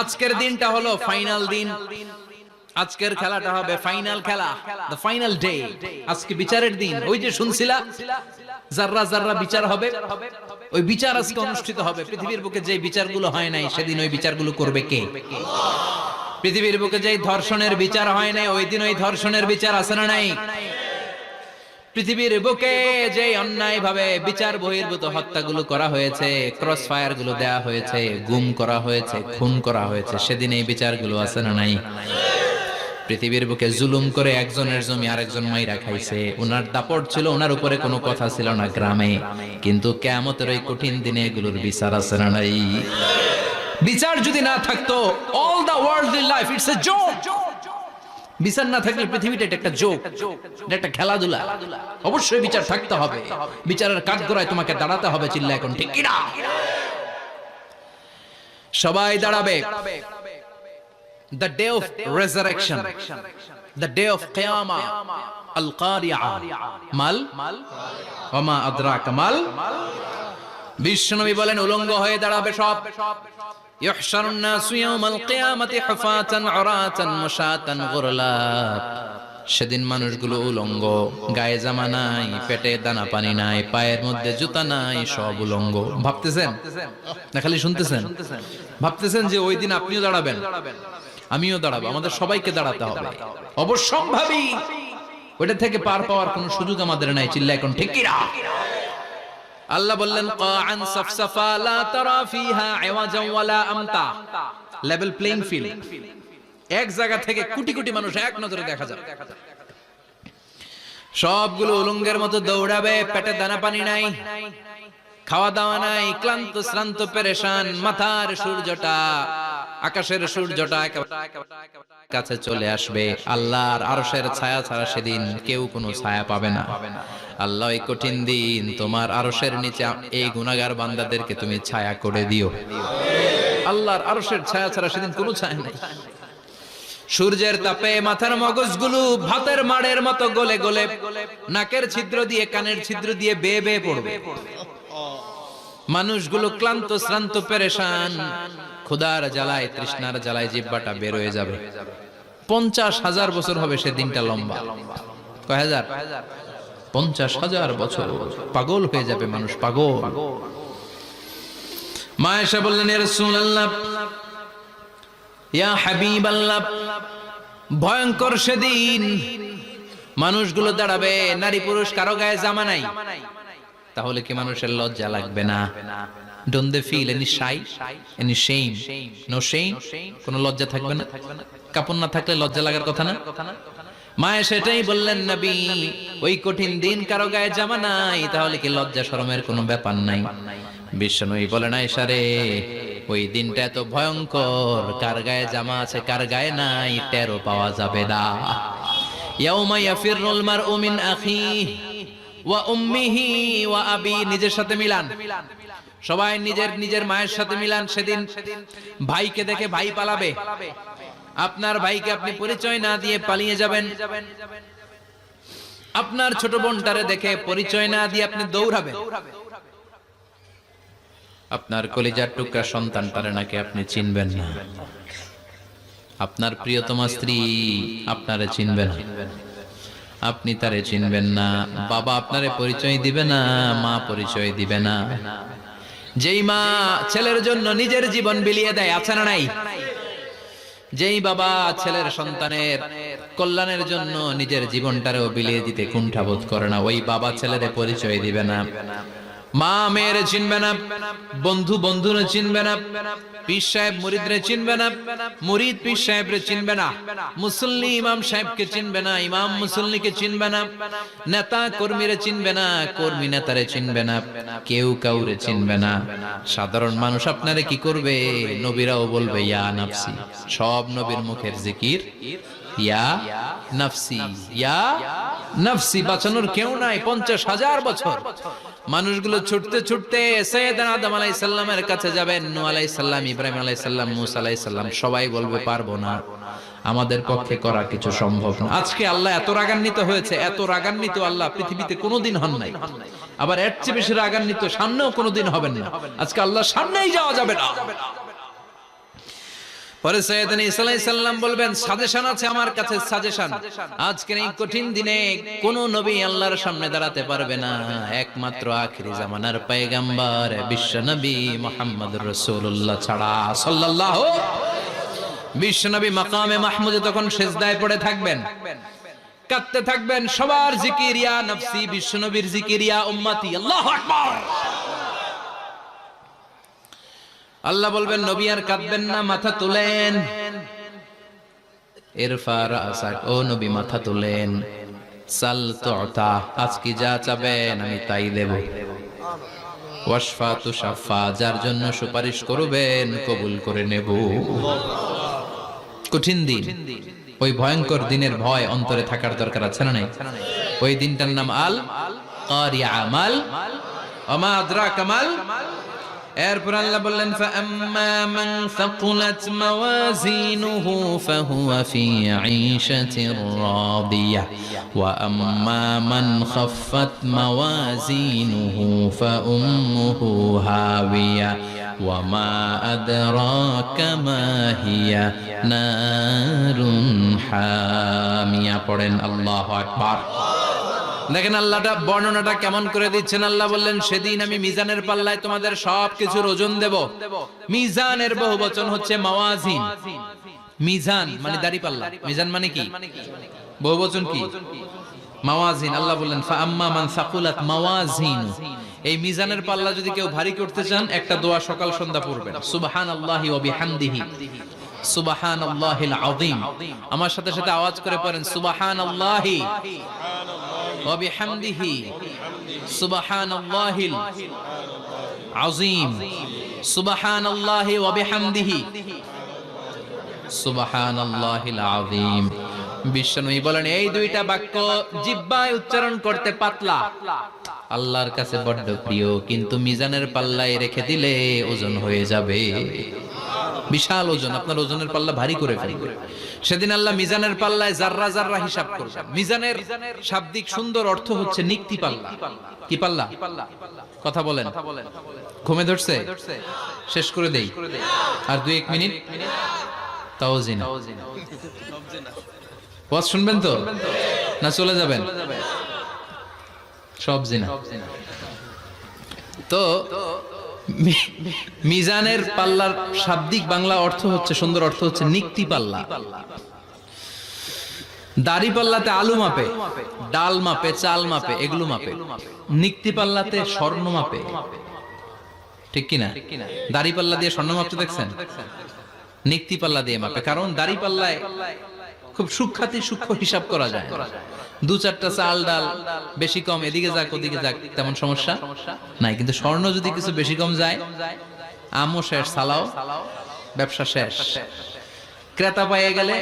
আজকের দিনটা হলো ফাইনাল দিন। আজকের খেলাটা হবে ফাইনাল খেলা, দ্য ফাইনাল ডে। আজকে বিচারের দিন। ওই যে শুনছিলা জাররা জাররা বিচার হবে, ওই বিচার আজকে অনুষ্ঠিত হবে। পৃথিবীর বুকে যে বিচারগুলো হয় নাই সেদিন ওই বিচারগুলো করবে কে? পৃথিবীর বুকে যে ধর্ষণের বিচার হয় নাই, ওই দিন ওই ধর্ষণের বিচার আছে না নাই? পৃথিবীর বুকে যে অন্যায় ভাবে বিচার বহির্ভূত হত্যাগুলো করা হয়েছে, ক্রস ফায়ার গুলো দেয়া হয়েছে, গুম করা হয়েছে, খুন করা হয়েছে, সেদিন এই বিচারগুলো আছে না নাই? পৃথিবীর বুকে জুলুম করে একজনের জমি আরেকজন মাইরা খাইছে, ওনার দাপট ছিল, ওনার উপরে কোনো কথা ছিল না গ্রামে, কিন্তু কিয়ামতের ওই কঠিন দিনে এগুলোর বিচার আছে না নাই? বিচার যদি না থাকতো, all the worldly life it's a joke. বিচার না থাকলে পৃথিবীটা এটা একটা জোক, এটা একটা খেলাধুলা। অবশ্যই বিচার থাকতে হবে, বিচারের কাঠগড়ায় তোমাকে দাঁড়াতে হবে। চিল্লা এখন ঠিক কিনা? সবাই দাঁড়াবে। The day of resurrection, the day of qiyamah, al-qari'ah, mal wama adraka mal। বিশ্বনবী বলেন উলঙ্গ হয়ে দাঁড়াবে সব। ইহশারুন নাসু ইয়াওমাল কিয়ামাতি হুফাতান উরাতান মুশাতান গুরলা। সেদিন মানুষগুলো উলঙ্গ, গায়ে জামা নাই, পেটে দানা পানি নাই, পায়ের মধ্যে জুতা নাই, সব উলঙ্গ। ভাবতেছেন না খালি শুনতেছেন? ভাবতেছেন যে ওই দিন আপনিও দাঁড়াবেন, আমিও দাঁড়াবো, আমাদের সবাইকে দাঁড়াতে হবে। অবশ্যম্ভাবী। ওইটা থেকে পার পাওয়ার কোনো সুযোগ আমাদের নাই। চিল্লা এখন ঠিক কিনা? আল্লাহ বললেন কাআন সাফসাফা লা তারা ফিহা ইওয়াজা ওয়ালা আমতা। Level playing field. এক জায়গা থেকে কোটি কোটি মানুষ এক নজরে দেখা যাবে। সবগুলো উলঙ্গের মতো দৌড়াবে, পেটে দানা পানি নাই, খাওয়া দাওয়া নাই, ক্লান্ত শ্রান্ত পেরেশান। মাথার সূর্যটা, আকাশের সূর্যটা কাছে চলে আসবে। আল্লাহর আরশের ছায়া ছাড়া সেদিন কেউ কোনো ছায়া পাবে না। আল্লাহ এই কঠিন দিন তোমার আরশের নিচে এই গুনাহগার বান্দাদেরকে তুমি ছায়া করে দিও। আল্লাহর আরশের ছায়া ছাড়া সেদিন কোনো ছায়া নাই। সূর্যের তাপে মাথার মগজগুলো ভাতের মাড়ের মতো গলে গলে নাকের ছিদ্র দিয়ে কানের ছিদ্র দিয়ে বেয়ে বেয়ে পড়বে। মানুষগুলো ক্লান্ত শ্রান্ত পেরেশান, ক্ষুধার জ্বালায় তৃষ্ণার জ্বালায় জিহ্বাটা বের হয়ে যাবে। 50,000 বছর হবে সে দিনটা লম্বা। কয় হাজার? 50,000 বছর। পাগল হয়ে যাবে মানুষ, পাগল। মা আয়েশা বললেন, ইয়া রাসূলুল্লাহ, ইয়া হাবিবাল্লাহ, ভয়ঙ্কর সেদিন মানুষগুলো দাঁড়াবে, নারী পুরুষ কারো গায়ে জামা নাই। তাহলে কি মানুষের লজ্জা লাগবে না? Don't they feel any shy, any shame? No shame? কোন লজ্জা থাকবে না? কাপড় না থাকলে লজ্জা লাগার কথা না? মায়ে সেটাই বললেন, নবী, ওই কঠিন দিন কারো গায়ে জামা নাই, তাহলে কি লজ্জা শরমের কোনো ব্যাপার নাই? বিশ্বনবী বলেন, আয়েশা রে, ওই দিনটা এত ভয়ঙ্কর, কার গায়ে জামা আছে কার গায়ে নাই টেরও পাওয়া যাবে না। ইয়াউমা ইয়াফিরুল মারউ মিন আখিহি ওয়া উম্মিহি ওয়া আবি। নিজের সাথে মিলান, সবাই নিজের নিজের মায়ের সাথে মিলান। সেদিন ভাইকে দেখে ভাই পালাবে। আপনার ভাইকে আপনি পরিচয় না দিয়ে পালিয়ে যাবেন। আপনার ছোট বোনটারে দেখে পরিচয় না দিয়ে আপনি দৌড়াবেন। আপনার কলিজার টুকরা সন্তানটারে নাকি আপনি চিনবেন না। আপনার প্রিয়তমা স্ত্রী আপনারে চিনবে না, আপনি তারে চিনবেন না। বাবা আপনারে পরিচয় দিবে না, মা পরিচয় দিবে না। যেই মা ছেলের জন্য নিজের জীবন বিলিয়ে দেয়, আছে না নাই? যেই বাবা ছেলের সন্তানের কল্যাণের জন্য নিজের জীবনটারেও বিলিয়ে দিতে কুণ্ঠাবোধ করে না, ওই বাবা ছেলের পরিচয় দিবে না। মা মেয়েরে চিনবে না, বন্ধু বন্ধুরে চিনবে না, পীর সাহেব মুরিদরে চিনবে না, মুরিদ পীর সাহেবরে চিনবে না, মুসল্লি ইমাম সাহেবকে চিনবে না, ইমাম মুসল্লিকে চিনবে না, নেতা কর্মীরে চিনবে না, কর্মী নেতারে চিনবে না, কেউ কাউরে চিনবে না। সাধারণ মানুষ আপনারে কি করবে? নবীরাও বলবে ইয়া নাফসি। সব নবীর মুখের জিকির ইয়া নাফসি, ইয়া নাফসি। বাঁচানোর কেউ নাই। 50,000 বছর মানুষগুলো ছুটতে ছুটতে সাইয়েদনা আদম আলাইহিস সালামের কাছে যাবেন। নূহ আলাইহিস সালাম, ইব্রাহিম আলাইহিস সালাম, মূসা আলাইহিস সালাম, সবাই বলবে পারবো না, আমাদের পক্ষে করা কিছু সম্ভব না। আজকে আল্লাহ এত রাগান্বিত হয়েছে, এত রাগান্বিত আল্লাহ পৃথিবীতে কোনোদিন হন নাই। আবার এর চেয়ে বেশি রাগান্বিত সামনেও কোনোদিন হবেন না। আজকে আল্লাহর সামনেই যাওয়া যাবে না। পরে সাইয়েদনা ঈসা আলাইহিস সালাম বলবেন, সাজেশন আছে আমার কাছে, সাজেশন। আজকের এই কঠিন দিনে কোন নবী আল্লাহর সামনে দাঁড়াতে পারবে না, একমাত্র আখিরি জামানার পয়গম্বর বিশ্ব নবী মুহাম্মদুর রাসূলুল্লাহ ছাড়া সাল্লাল্লাহু। বিশ্ব নবী মাকামে মাহমুদে তখন সিজদায় পড়ে থাকবেন, কাঁদতে থাকবেন। সবার জিকির ইয়া নফসি, বিশ্ব নবীর জিকির ইয়া উম্মতি। আল্লাহু আকবার। আল্লাহ বলবেন, নবী আর কাঁদবেন না, মাথা তুলেন। ইরফা রাসাক, ও নবী মাথা তোলেন, সাল তুতা, আজকে যা চাবেন আমি তাই দেব। ওয়াশফা তুশাফা, যার জন্য সুপারিশ করবেন কবুল করে নেব। কঠিন দিন, ওই ভয়ঙ্কর দিনের ভয় অন্তরে থাকার দরকার আছে না নাই? ওই দিনটার নাম আল কারিয়া, মাল ওমা আদরাকা মাল। এরপর আল্লাহ বললেন ফাআম্মা মান সাকুলাত মাওয়াজিনুহু ফাহুয়া ফি ঈশাতির রাদিয়াহ ওয়া আম্মা মান খাফফাত মাওয়াজিনুহু ফাউম্মুহু হাওিয়া ওয়া মা আদরাকা মা হিয়া নারুন হামিয়া। পড়েন আল্লাহু আকবার। দেখেন আল্লাহটা বর্ণনাটা কেমন করে দিচ্ছেন। আল্লাহ বললেন সেদিন আমি মিজানের পাল্লায় তোমাদের সবকিছুর ওজন দেব। মিজানের বহুবচন হচ্ছে মাওয়াজিন। মিজান মানে দাড়ি পাল্লা, মিজান মানে কি? বহুবচন কি? মাওয়াজিন। আল্লাহ বললেন ফাআম্মা মান সাকুলাত মাওয়াজিন, এই মিজানের পাল্লা যদি কেউ ভারী করতে চান একটা দোয়া সকাল সন্ধ্যা পড়বেন, সুবহানাল্লাহি ওয়া বিহামদিহি, সুবহানাল্লাহিল আযীম। আমার সাথে সাথে আওয়াজ করে পড়েন সুবহানাল্লাহি ওয়া বিহামদিহি, সুবহানাল্লাহিল আযীম, সুবহানাল্লাহি ওয়া বিহামদিহি, সুবহানাল্লাহিল আযীম। বিশ্বনবী বলেন এই দুইটা বাক্য জিহ্বায় উচ্চারণ করতে পাতলা, আল্লাহর কাছে বড্ড প্রিয়, কিন্তু মিজানের পাল্লায় রেখে দিলে ওজন হয়ে যাবে, বিশাল ওজন, আপনার ওজনের পাল্লা ভারী করে ফেলবে। সেদিন আল্লাহ মিজানের পাল্লায় জাররা জাররা হিসাব করবেন। মিজানের শাব্দিক সুন্দর অর্থ হচ্ছে নিক্তি পাল্লা। কি পাল্লা? কথা বলেন, ঘুমে ধরছে? শেষ করে দেই, আর 2-1 মিনিট। তাও জিনা ওয়াজ শুনবেন তো না চলে যাবেন? সব জিনা। তো মিজানের পাল্লার শাব্দিক বাংলা অর্থ হচ্ছে, সুন্দর অর্থ হচ্ছে নিক্তি পাল্লা। দাড়ি পাল্লাতে আলু মাপে, ডাল মাপে, চাল মাপে, এগুলো মাপে। নিক্তি পাল্লাতে স্বর্ণ মাপে, ঠিক কিনা? দাড়ি পাল্লা দিয়ে স্বর্ণ মাপতে দেখছেন? নিক্তি পাল্লা দিয়ে মাপে, কারণ দাড়ি পাল্লায় খুব সূক্ষ্মাতি সূক্ষ্ম হিসাব করা যায়। 2-4টা চাল ডাল বেশি কম এদিকে যাক ওদিকে যাক তেমন সমস্যা নাই, কিন্তু স্বর্ণ যদি কিছু বেশি কম যায়, আমও শেষ, সালাও, ব্যবসা শেষ। ক্রেতা পেয়ে গেলে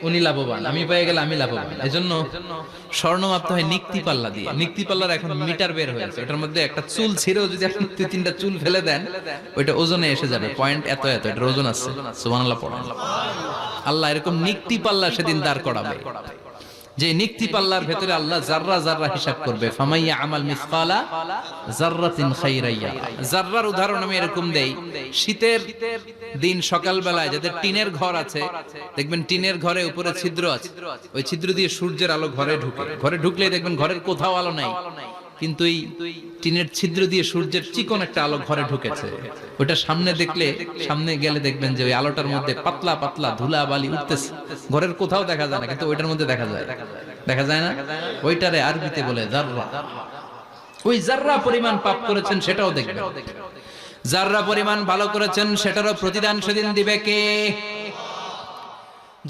উনি লাভবান, আমি পেয়ে গেলে আমি লাভবান। এজন্য স্বর্ণ মাপতে হয় নিক্তি পাল্লা দিয়ে। নিক্তি পাল্লার এখন মিটার বের হয়েছে, ওটার মধ্যে একটা চুল ছিঁড়েও যদি আপনি 2-3টা চুল ফেলে দেন ওইটা ওজনে এসে যাবে, পয়েন্ট এত এত, এটার ওজন আছে। সুবহানাল্লাহ পড়েন। আল্লাহ এরকম নিক্তি পাল্লা সেদিন দাঁড় করাবে, যে নিক্তি পাল্লার ভেতরে আল্লাহ জাররা জাররা হিসাব করবে। ফামাইয়া আমাল মিসকালা জাররাতিন খাইরাইয়া। জাররার উদাহরণ আমি এরকম দেই, শীতের দিন সকাল বেলায় যাদের টিনের ঘর আছে, দেখবেন টিনের ঘরে উপরে ছিদ্র আছে, ওই ছিদ্র দিয়ে সূর্যের আলো ঘরে ঢুকে। ঘরে ঢুকলেই দেখবেন ঘরের কোথাও আলো নাই, কিন্তু এই টিনের ছিদ্র দিয়ে সূর্যের চিকন একটা আলো ঘরে ঢুকেছে। ওটা সামনে দেখলে, সামনে গেলে দেখবেন যে ওই আলোটার মধ্যে পাতলা পাতলা ধুলা বালি উঠতেছে, ঘরের কোথাও দেখা যায় না, কিন্তু ওইটার মধ্যে দেখা যায়। দেখা যায় না? ওইটারে আরবিতে বলে জাররা। ওই জাররা পরিমাণ পাপ করেছেন সেটাও দেখবেন, জাররা পরিমাণ ভালো করেছেন সেটারও প্রতিদান সেদিন দিবে কে?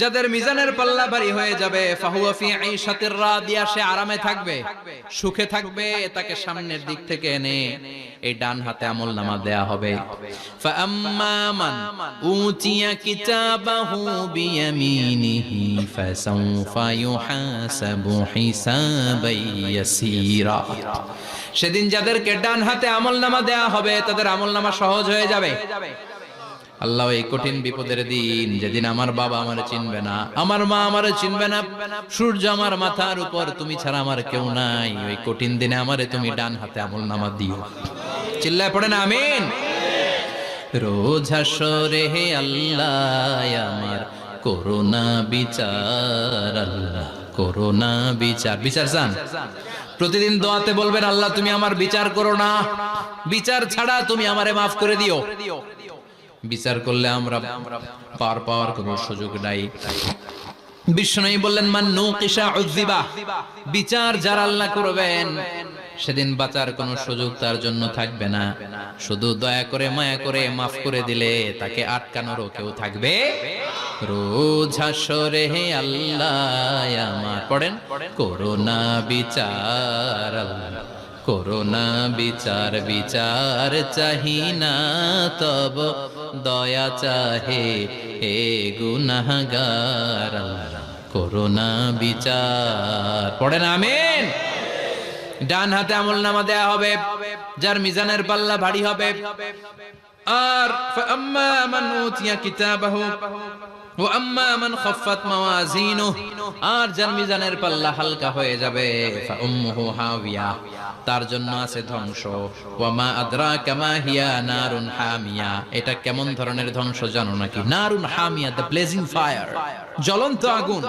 যাদের মিজানের পাল্লা ভারী হয়ে যাবে, ফাহুয়া ফি ঈশাতির রাদিয়া, সে আরামে থাকবে, সুখে থাকবে। তাকে সামনের দিক থেকে এনে এই ডান হাতে আমলনামা দেয়া হবে। ফাআম্মা মান উতিয়া কিতাবাহু বিয়ামিনিহি ফাসাউফা ইউহাসাবু হিসাবান ইয়াসীরা। সেদিন যাদেরকে ডান হাতে আমলনামা দেয়া হবে তাদের আমলনামা সহজ হয়ে যাবে। আল্লাহ এই কঠিন বিপদের দিন, যেদিন আমার বাবা আমারে চিনবে না, আমার মা আমারে চিনবে না, সূর্য আমার মাথার উপর, তুমি ছাড়া আমার কেউ নাই, ওই কঠিন দিনে আমারে তুমি ডান হাতে আমলনামা দিও। চিল্লায় পড়েন আমিন। রোজ হাসরে হে আল্লাহ আমার করোনা বিচার, আল্লাহ করোনা বিচার। বিচার চান? প্রতিদিন দোয়াতে বলবেন আল্লাহ তুমি আমার বিচার করো না, বিচার ছাড়া তুমি আমারে মাফ করে দিও। বিচার করলে আমরা পার পাওয়ার কোনো সুযোগ নাই। বিশ্বনবী বললেন মান নুকিশা উযিবা, বিচার যারা আল্লাহ করবেন সেদিন বাঁচার কোনো সুযোগ তার জন্য থাকবে না। শুধু দয়া করে মায়া করে মাফ করে দিলে তাকে আটকানোরও কেউ থাকবে। রোজ হাসরে আল্লাহ আমার পড়েন করোনা বিচার আল্লাহ করোনা বিচার বিচার চাহি না তব দয়া চাহে হে গুনাহগার আল্লাহ করোনা বিচার পড়েন আমিন। ডান হাতে আমলনামা দেয়া হবে যার মিজানের পাল্লা ভারী হবে। আর ফাআম্মা মান উতিয়া কিতাবাহু ওয়া আম্মা মান খাফফাত মাওয়াজিনুহু আর যার মিজানের পাল্লা হালকা হয়ে যাবে ফাউম্মুহু হাওিয়া তার জন্য আছে ধ্বংস। ওয়া মা আদরাকা মা হিয়া নারুন হামিয়া এটা কেমন ধরনের ধ্বংস জানো নাকি? নারুন হামিয়া দ্য ব্লেজিং ফায়ার জ্বলন্ত আগুন।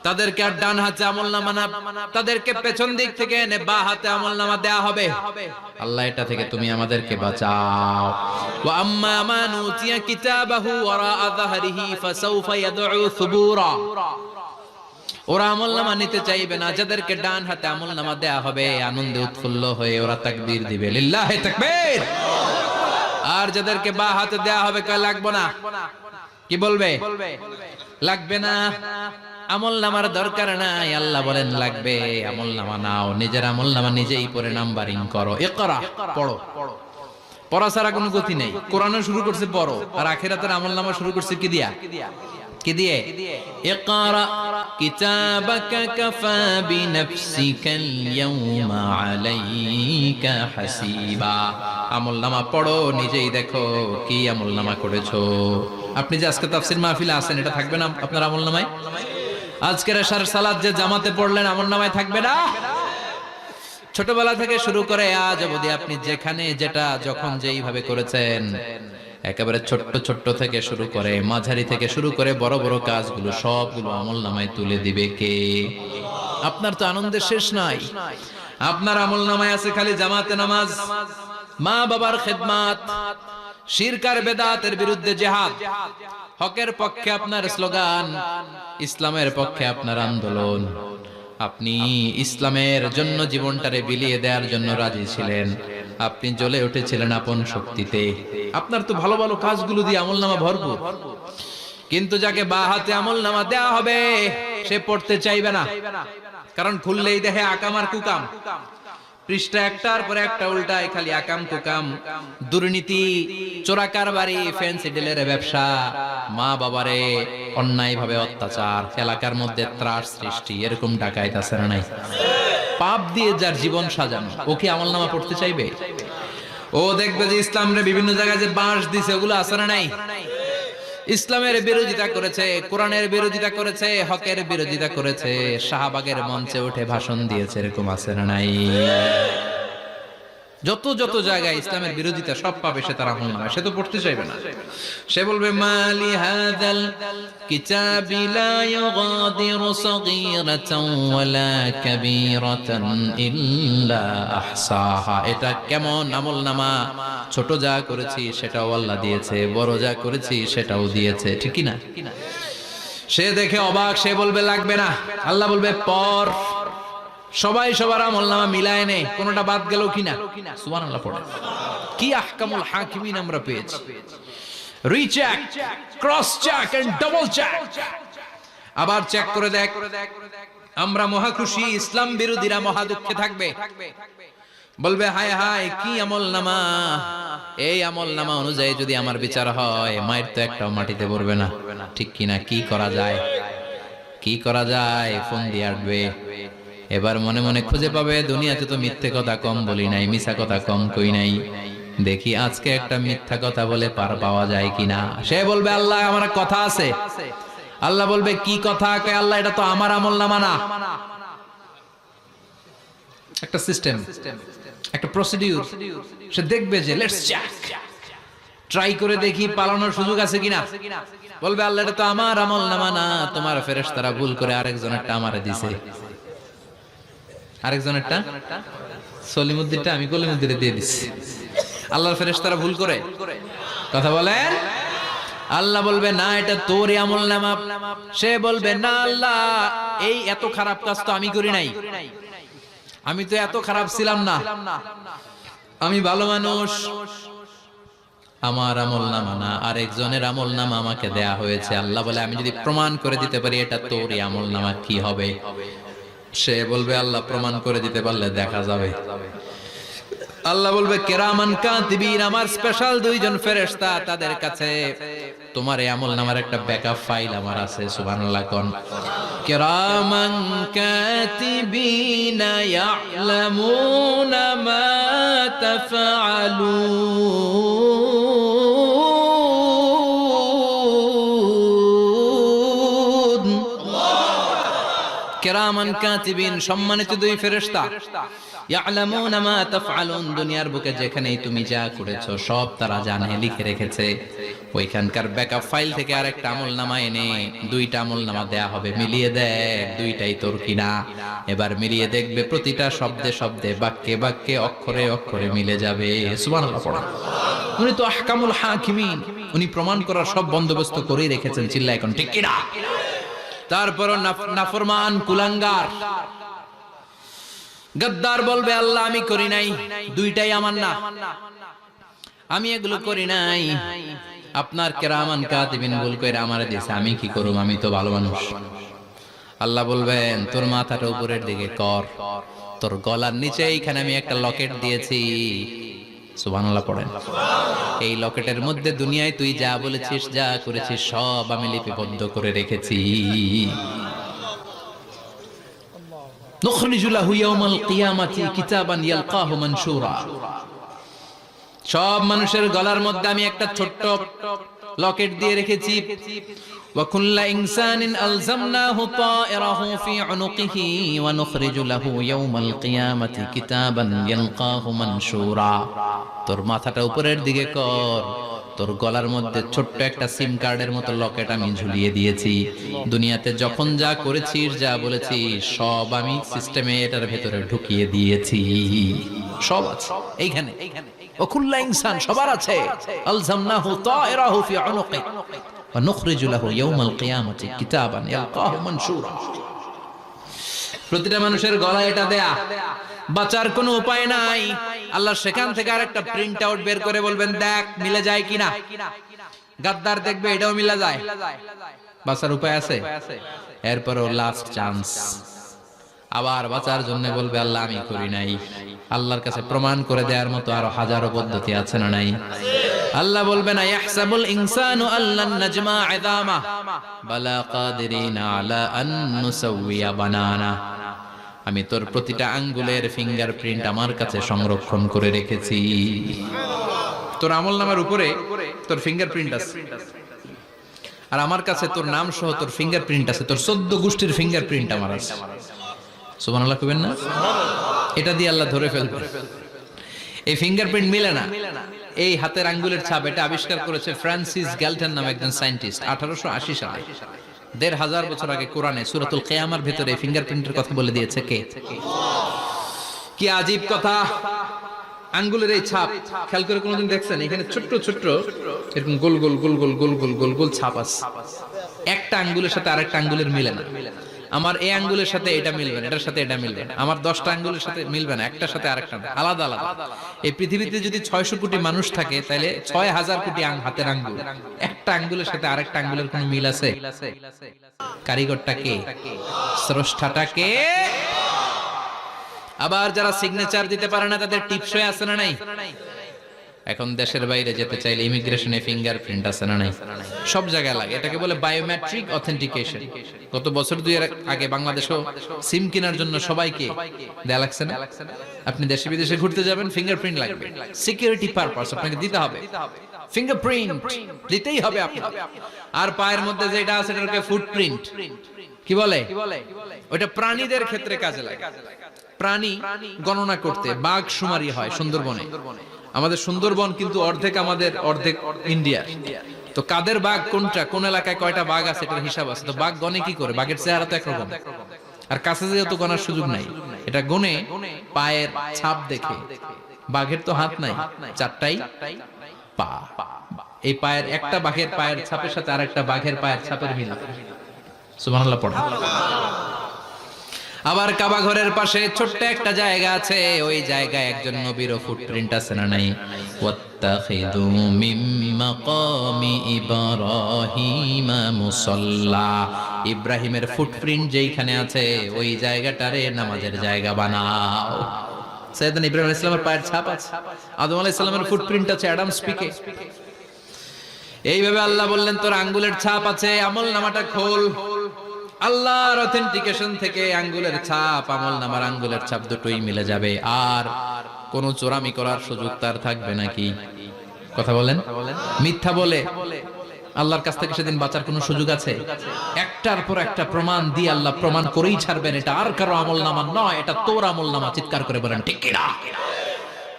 তাদেরকে আর ডান হাতে আমলনামা না তাদেরকে পেছন দিক থেকে এনে বাঁ হাতে আমলনামা দেয়া হবে। আল্লাহ এটা থেকে তুমি আমাদেরকে বাঁচাও। ওয়া আম্মা মান উতিয়া কিতাবাহু ওয়ারা যাহরিহি ফাসাউফা ইয়াদউ সুবুরা ওরা আমলনামা নিতে চাইবে না। যাদেরকে ডান হাতে আমলনামা দেয়া হবে আনন্দে উৎফুল্ল হয়ে ওরা তাকবীর দিবে লিল্লাহি তাকবীর। আর যাদেরকে বাঁ হাতে দেয়া হবে কয় লাগবে না, কি বলবে? লাগবে না, আমলনামার দরকার নাই। আল্লাহ বলেন লাগবে, আমলনামা নাও, নিজের আমলনামা নিজেই পড়ে নাম্বারিং করো। ইকরা পড়ো, পড়া ছাড়া কোনো গতি নেই। কোরআনও শুরু করছে পড়ো, আর আখিরাতের আমলনামা শুরু করছে কি দিয়া? কি দিয়ে? ইকরা কিতাবাকা কাফা বিনাফসিকাল ইয়াউমা আলাইকা হাসিবা। আমলনামা পড়ো, নিজেই দেখো কি আমলনামা করেছো। আপনি যে আজকে তাফসীর মাহফিলে আছেন এটা থাকবে না আপনার আমলনামায়? আজকের এশার সালাত যে জামাতে পড়লেন আমলনামায় থাকবে না? ছোটবেলা থেকে শুরু করে আজ অবধি আপনি যেখানে যেটা যখন যেইভাবে করেছেন একেবারে ছোট্ট ছোট্ট থেকে শুরু করে মাঝারি থেকে শুরু করে বড় বড় কাজগুলো সবগুলো আমলনামায় তুলে দিবে কে? আপনার তো আনন্দের শেষ নাই। আপনার আমলনামায় আছে খালি জামাতে নামাজ, মা বাবার খেদমত, শিরক আর বেদাতের বিরুদ্ধে জিহাদ, হকের পক্ষে আপনার স্লোগান, ইসলামের পক্ষে আপনার আন্দোলন। আপনি ইসলামের জন্য জীবনটারে বিলিয়ে দেওয়ার জন্য রাজি ছিলেন। আপনি জ্বলে উঠেছিলেন আপন শক্তিতে। আপনার তো ভালো ভালো কাজগুলো দিয়ে আমলনামা ভরপুর। কিন্তু যাকে বাঁ হাতে আমলনামা দেয়া হবে সে পড়তে চাইবে না, কারণ খুললেই দেখে আকাম আর কুকাম। পৃষ্ঠা একটার পর একটা উল্টায় খালি আকাম কুকাম, দুর্নীতি, চোরা কারবারি, ফ্যান্সি ডিলের ব্যবসা, মা বাবারে অন্যায় ভাবে অত্যাচার, এলাকার মধ্যে ত্রাস সৃষ্টি, এরকম ডাকাইত আছে না নাই? পাপ দিয়ে যার জীবন সাজানো, ও কি আমলনামা পড়তে চাইবে? ও দেখবে যে ইসলামের বিভিন্ন জায়গায় যে বাঁশ দিছে ওগুলো আছে না নাই? ইসলামের বিরোধিতা করেছে, কোরআনের বিরোধিতা করেছে, হকের বিরোধিতা করেছে, শাহবাগের মঞ্চে উঠে ভাষণ দিয়েছে, এরকম আছে না নাই? যত যত জায়গায় ইসলামের বিরোধিতা সব পাবে সে তার আমলনামা, সে তো পড়তে চাইবে না। সে বলবে মালি হাযাল কিতাবি লা ইউগাদিরু সাগীরাতান ওয়ালা কাবীরাতান ইল্লা আহসাহা। এটা কেমন আমলনামা? ছোট যা করেছি সেটাও আল্লাহ দিয়েছে, বড় যা করেছি সেটাও দিয়েছে, ঠিক কি না? সে দেখে অবাক, সে বলবে লাগবে না। আল্লাহ বলবে পর। সবাই সবার আমলনামা মিলায় নে, কোনটা বাদ গেল কিনা? সুবহানাল্লাহ পড়ে। কি আহকামুল হাকিমিন আমরা পেয়েছি। Recheck, cross check and double check. আবার চেক করে দেখ। আমরা মহা খুশি, ইসলাম বিরোধীরা মহা দুঃখে থাকবে। বলবে হায় হায় কি আমলনামা, এই আমলনামা অনুযায়ী যদি আমার বিচার হয় মায়ের তো একটাও মাটিতে পড়বে না, ঠিক কিনা? কি করা যায়? কি করা যায়? ফোন দিয়ে আসবে। এবার মনে মনে খুঁজে পাবে দুনিয়াতে তো মিথ্যে কথা কম বলি নাই, মিছা কথা কম কই নাই, দেখি আজকে একটা মিথ্যা কথা বলে পার পাওয়া যায় কিনা। সে বলবে আল্লাহ আমার কথা আছে। আল্লাহ বলবে কি কথা? আল্লাহ এটা তো আমার আমলনামা না। একটা সিস্টেম, একটা প্রসিডিউর। সে দেখবে যে লেটস চেক, ট্রাই করে দেখি পালানোর সুযোগ আছে কিনা। বলবে আল্লাহ এটা তো আমার আমলনামা না, তোমার ফেরেশতারা ভুল করে আরেকজনেরটা আমারে দিছে। আরেকজনেরটা সলিমুদ্দিনটা আমি কলিমুদ্দিনে দিয়ে দিচ্ছি। আল্লাহর ফেরেশতারা ভুল করে কথা বলেন। আল্লাহ বলবে না এটা তোরই আমলনামা। সে বলবে না আল্লাহ এই এত খারাপ কাজ তো আমি করি নাই, আমি তো এত খারাপ ছিলাম না, আমি ভালো মানুষ। আমার আমল নামা না, আরেকজনের আমল নামা আমাকে দেয়া হয়েছে। আল্লাহ বলে আমি যদি প্রমাণ করে দিতে পারি এটা তোরই আমল নামা, কি হবে? সে বলবে আল্লাহ প্রমাণ করে দিতে পারলে দেখা যাবে। আল্লাহ বলবে কিরামান কাতিবিন, আমার স্পেশাল দুইজন ফেরেশতা, তাদের কাছে তোমার এই আমল নামার একটা ব্যাকআপ ফাইল আমার আছে। সুবহানাল্লাহ কোন কিরামান কাতিবিন ইয়ালামুনা মা তাফআলুন। কিরামান কাতিবিন সম্মানিত দুই ফেরেশতা, ইয়ালামুনা মা তাফআলুন, দুনিয়ার বুকে যেখানেই তুমি যা করেছো সব তারা জানে, লিখে রেখেছে। ওইখানকার ব্যাকআপ ফাইল থেকে আরেকটা আমলনামা এনে দুইটা আমলনামা দেয়া হবে, মিলিয়ে দেখ দুইটাই তোর কিনা। এবার মিলিয়ে দেখবে প্রতিটা শব্দে শব্দে, বাক্যে বাক্যে, অক্ষরে অক্ষরে মিলে যাবে। সুবহানাল্লাহ পড়া। উনি তো আহকামুল হাকিমিন, উনি প্রমাণ করার সব বন্দোবস্ত করেই রেখেছেন। চিল্লায় এখন ঠিক কিনা? তারপরও নাফরমান কুলাঙ্গার গদ্দার বলবে আল্লাহ আমি করি নাই, দুইটাই আমার না, আমি এগুলো করি নাই। আপনার কিরামান কাতিবিন ভুল কইরা আমারে দিয়েছে, আমি কি করব? আমি তো ভালো মানুষ। আল্লাহ বলবেন তোর মাথাটা উপরের দিকে কর, তোর গলার নিচে এইখানে আমি একটা লকেট দিয়েছি। সুবহানাল্লাহ পড়েন। এই লকেটের মধ্যে দুনিয়ায় তুই যা বলেছিস, যা করেছিস সব আমি লিপিবদ্ধ করে রেখেছি। নুখরিজু লাহু ইয়াওমাল কিয়ামাতি কিতাবান ইয়ালকাহু মানশুরা। সব মানুষের গলার মধ্যে আমি একটা ছোট্ট লকেট দিয়ে রেখেছি। ওয়া কুল্লা ইনসানিন আলজামনাহু তায়রাহু ফি উনুকিহি ওয়া নুখরিজু লাহু ইয়াওমাল কিয়ামাতি কিতাবান ইয়ালকাহু মানশুরা। তোর মাথাটা উপরের দিকে কর, তোর গলার মধ্যে ছোট্ট একটা সিম কার্ডের মতো লকেট আমি ঝুলিয়ে দিয়েছি। দুনিয়াতে যখন যা করেছিস, যা বলেছিস সব আমি সিস্টেমে এটার ভেতরে ঢুকিয়ে দিয়েছি। সব আছে এইখানে। ওকুল্লা ইনসান সবার আছে। আলজামনাহু তায়রাহু ফি উনুকি ওয়া নুখরিজু লাহু ইয়াওমাল কিয়ামাতি কিতাবান ইয়ালকাহু মানশুরা। প্রতিটা মানুষের গলায় এটা দেয়া, বাঁচার কোনো উপায় নাই। আল্লাহ সেখান থেকে আরেকটা প্রিন্ট আউট বের করে বলবেন দেখ মিলে যায় কিনা। গাদ্দার দেখবে এটাও মিলে যায়, বাঁচার উপায় আছে। এরপরও লাস্ট চান্স, আবার বাঁচার জন্য বলবে আল্লাহ আমি করি নাই। আল্লাহর কাছে প্রমাণ করে দেওয়ার মতো আরো হাজারো পদ্ধতি আছে না নাই? আল্লাহ বলবেন ইয়াহসাবুল ইনসানু আল্লান নাজমা ইযামা বালা কাদিরিনা আলা আন নুসাউইয়া বানানা। আমি তোর প্রতিটা আঙ্গুলের ফিঙ্গারপ্রিন্ট আমার কাছে সংরক্ষণ করে রেখেছি। তোর আমলনামার উপরে তোর ফিঙ্গারপ্রিন্ট আছে, আর আমার কাছে তোর নাম সহ তোর ফিঙ্গারপ্রিন্ট আছে। তোর 14 গোষ্ঠীর ফিঙ্গারপ্রিন্ট আমার আছে। সুবহানাল্লাহ কইবেন না? এটা দিয়ে আল্লাহ ধরে ফেলবে। এই ফিঙ্গারপ্রিন্ট মিলে না, এই হাতের আঙ্গুলের ছাপ, এটা আবিষ্কার করেছে ফ্রান্সিস গ্যালটন নামে একজন সায়েন্টিস্ট 1880 সালে। 1500 বছর আগে কোরআনে সূরাতুল কিয়ামার ভিতরে ফিঙ্গারপ্রিন্টের কথা বলে দিয়েছে কে? কি আজীব কথা! আঙ্গুলের এই ছাপ খেয়াল করে কোনোদিন দেখছেন? এখানে ছোট্ট ছোট্ট এরকম গোল গোল গোল গোল গোল গোল গোল গোল ছাপ আছে। একটা আঙ্গুলের সাথে আরেকটা আঙ্গুলের মিলে না। আমার এই আঙ্গুলের সাথে এটা মিলবে না, এটার সাথে এটা মিলবে না। আমার 10টা আঙ্গুলের সাথে মিলবে না, একটার সাথে আরেকটা আলাদা আলাদা। এই পৃথিবীতে যদি 600 কোটি মানুষ থাকে তাহলে 6000 কোটি হাতের আঙ্গুল, একটা আঙ্গুলের সাথে আরেকটা আঙ্গুলের কোনো মিল আছে? কারিগরটা কে? স্রষ্টাটা কে? আবার যারা সিগনেচার দিতে পারে না তাদের টিপসই আছে না নাই? এখন দেশের বাইরে যেতে চাইলে ইমিগ্রেশনে ফিঙ্গারপ্রিন্ট আছে না নাই? সব জায়গায় লাগে। এটাকে বলে বায়োমেট্রিক অথেন্টিকেশন। গত বছর দুয়ের আগে বাংলাদেশও সিম কেনার জন্য সবাইকে দেয়া লাগছে না? আপনি দেশে বিদেশে ঘুরতে যাবেন, ফিঙ্গারপ্রিন্ট লাগবে, সিকিউরিটি পারপাস আপনাকে দিতে হবে। ফিঙ্গারপ্রিন্ট দিতেই হবে আপনাকে। আর পায়ের মধ্যে যেটা আছে এটাকে ফুটপ্রিন্ট কি বলে? ওটা প্রাণীদের ক্ষেত্রে কাজে লাগে। প্রাণী গণনা করতে বাঘ শুমারি হয় সুন্দরবনে। আমাদের সুন্দরবন কিন্তু অর্ধেক আমাদের, অর্ধেক ইন্ডিয়া। তো কাদের বাঘ কোনটা, কোন এলাকায় কয়টা বাঘ আছে এটার হিসাব আছে। তো বাঘ গনে কি করে? বাঘের চেহারা তো একরকম, আর কাছে যেহেতু গনার সুযোগ নাই, এটা গনে পায়ের ছাপ দেখে। বাঘের তো হাত নাই, 4টাই পা। এই পায়ের একটা বাঘের পায়ের ছাপের সাথে আরেকটা বাঘের পায়ের ছাপের মিল। সুবহানাল্লাহ পড়া। আবার কাবা ঘরের পাশে ছোট্ট একটা জায়গা আছে, ওই জায়গায় একজন নবীরও ফুটপ্রিন্ট আছে না নাই? ওয়াত্তাখিযু মিন মাকামি ইব্রাহিমা মুসাল্লা, ইব্রাহিমের ফুটপ্রিন্ট যেইখানে আছে ওই জায়গাটারে নামাজের জায়গা বানাও। সাইয়েদনা ইব্রাহিম আলাইহিস সালামের পায়ের ছাপ আছে, আদম আলাইহিস সালামের ফুটপ্রিন্ট আছে অ্যাডামস পিকে। এইভাবে আল্লাহ বললেন তোর আঙ্গুলের ছাপ আছে, আমল নামাটা খোল। আল্লাহর অথেন্টিকেশন থেকে আঙ্গুলের ছাপ, আমল নামার আঙ্গুলের ছাপ দুটোই মিলে যাবে, আর কোন চোরামি করার সুযোগ তার থাকবে নাকি? কথা বলেন। মিথ্যা বলে আল্লাহর কাছ থেকে সেদিন বাঁচার কোনো সুযোগ আছে? একটার পর একটা প্রমাণ দিয়ে আল্লাহ প্রমাণ করেই ছাড়বেন, এটা আর কারো আমল নামা নয়, এটা তোর আমল নামা। চিৎকার করে বলেন ঠিক কিনা?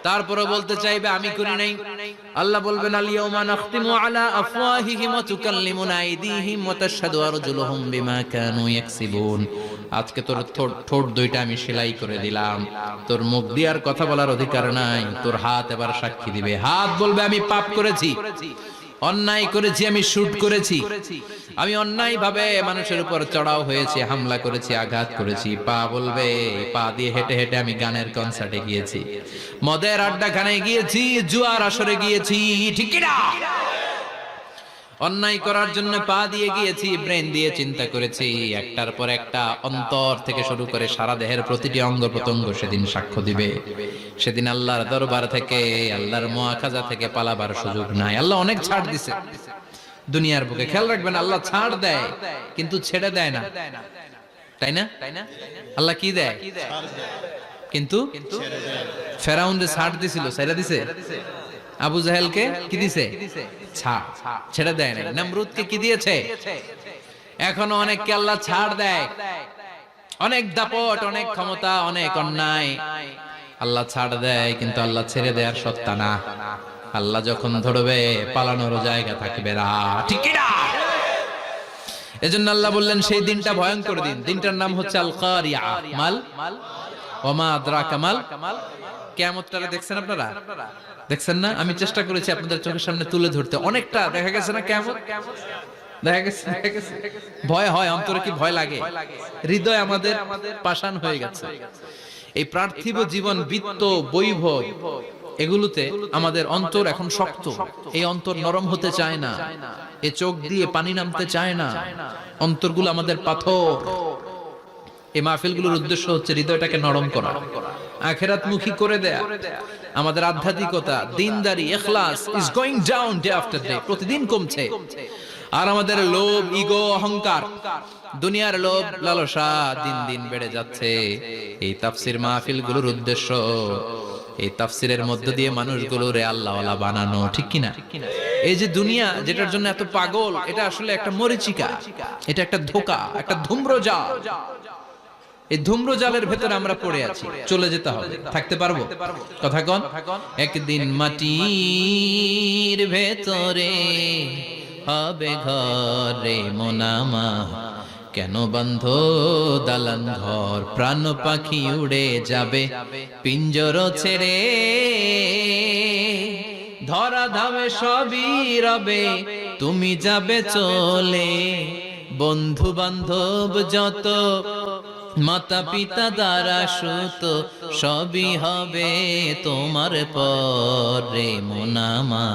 তারপরে বলতে চাইবে আমি করি নাই। আল্লাহ বলবেন আল ইয়াউমা নাখতিমু আলা আফওয়াহিহিম ওয়া তুকাল্লিমুনা আইদিহিম ওয়া তাশহাদু আরজুলুহুম বিমা কানু ইয়াকসিবুন। আজকে তোর ঠোঁট দুইটা আমি সেলাই করে দিলাম, তোর মুখ দিয়ে আর কথা বলার অধিকার নাই, তোর হাত এবার সাক্ষী দিবে। হাত বলবে আমি পাপ করেছি, অন্যায় করেছি, আমি শুট করেছি, আমি অন্যায় ভাবে মানুষের উপর চড়াও হয়েছি, হামলা করেছি, আঘাত করেছি। পা বলবে পা দিয়ে হেঁটে হেঁটে আমি গানের কনসার্টে গিয়েছি, মদের আড্ডাখানায় গিয়েছি, জুয়ার আসরে গিয়েছি, ঠিক কি না? অন্যায় করার জন্য পা দিয়ে গিয়েছি, ব্রেন দিয়ে চিন্তা করেছি। একটার পর একটা অন্তর থেকে শুরু করে সারা দেহের প্রতিটি অঙ্গ প্রত্যঙ্গ সেদিন সাক্ষ্য দিবে। সেদিন আল্লাহর দরবার থেকে, আল্লাহর মুআখাজা থেকে পালাবার সুযোগ নাই। আল্লাহ অনেক ছাড় দিছে দুনিয়ার বুকে। খেয়াল রাখবেন, আল্লাহ ছাড় দেয় কিন্তু ছেড়ে দেয় না, তাই না? আল্লাহ কি দেয়? কিন্তু ফেরাউনরে ছাড় দিছিল, ছেড়ে দিছে। আবু জাহেলকে কি দিছে? ছাড়, ছেড়ে দেয় না। নমরুদকে কি দিয়েছে? এখনো অনেককে আল্লাহ ছাড় দেয়। অনেক দাপট, অনেক ক্ষমতা, অনেক অন্যায় আল্লাহ ছাড় দেয়, কিন্তু আল্লাহ ছেড়ে দেওয়ার সত্তা না। আল্লাহ যখন ধরবে পালানোর জায়গা থাকবে না, ঠিক কি না? এজন্য আল্লাহ বললেন সেই দিনটা ভয়ঙ্কর দিন। দিনটার নাম হচ্ছে আল কারিয়া। মাল ওমা আদরাকা মাল। কিয়ামতটা দেখছেন আপনারা? দেখছেন না? আমি চেষ্টা করেছি আপনাদের চোখের সামনে তুলে ধরতে। অনেকটা দেখা গেছে না কিয়ামত? দেখা গেছে। ভয় হয়, অন্তরে কি ভয় লাগে? হৃদয় আমাদের পাষাণ হয়ে গেছে। এই পার্থিব জীবন, বিত্ত, বৈভব, এগুলোতে আমাদের অন্তর এখন শক্ত। এই অন্তর নরম হতে চায় না, এ চোখ দিয়ে পানি নামতে চায় না, অন্তরগুলো আমাদের পাথর। এই মাহফিলগুলোর উদ্দেশ্য হচ্ছে হৃদয়টাকে নরম করা, আখিরাতমুখী করে দেয়া। আমাদের আধ্যাত্মিকতা, দিনদারি, ইখলাস is going down day after day, প্রতিদিন কমছে। আর আমাদের লোভ, ইগো, অহংকার, দুনিয়ার লোভ, লালসা দিন দিন বেড়ে যাচ্ছে। এই তাফসীর মাহফিলগুলোর উদ্দেশ্য এই তাফসীরের মধ্য দিয়ে মানুষগুলোরে আল্লাহওয়ালা বানানো, ঠিক কিনা? এই যে দুনিয়া যেটার জন্য এত পাগল, এটা আসলে একটা মরিচিকা, এটা একটা ধোঁকা, একটা ধূম্রজাল। এই ধূম্রজালের ভেতরে আমরা পড়ে আছি, চলে যেতে হবে। থাকতে পারবো? কথা কন। একদিন মাটির ভেতরে হবে ঘরে মোনামা, কেন বন্ধ দালান ঘর, প্রাণ পাখি উড়ে যাবে পিঞ্জর ছেড়ে, ধরা ধামে সবই রবে, তুমি যাবে চলে, বন্ধু বান্ধব যত, মাতা পিতা দ্বারা সুত, সবই হবে তোমার পরে মোনামা,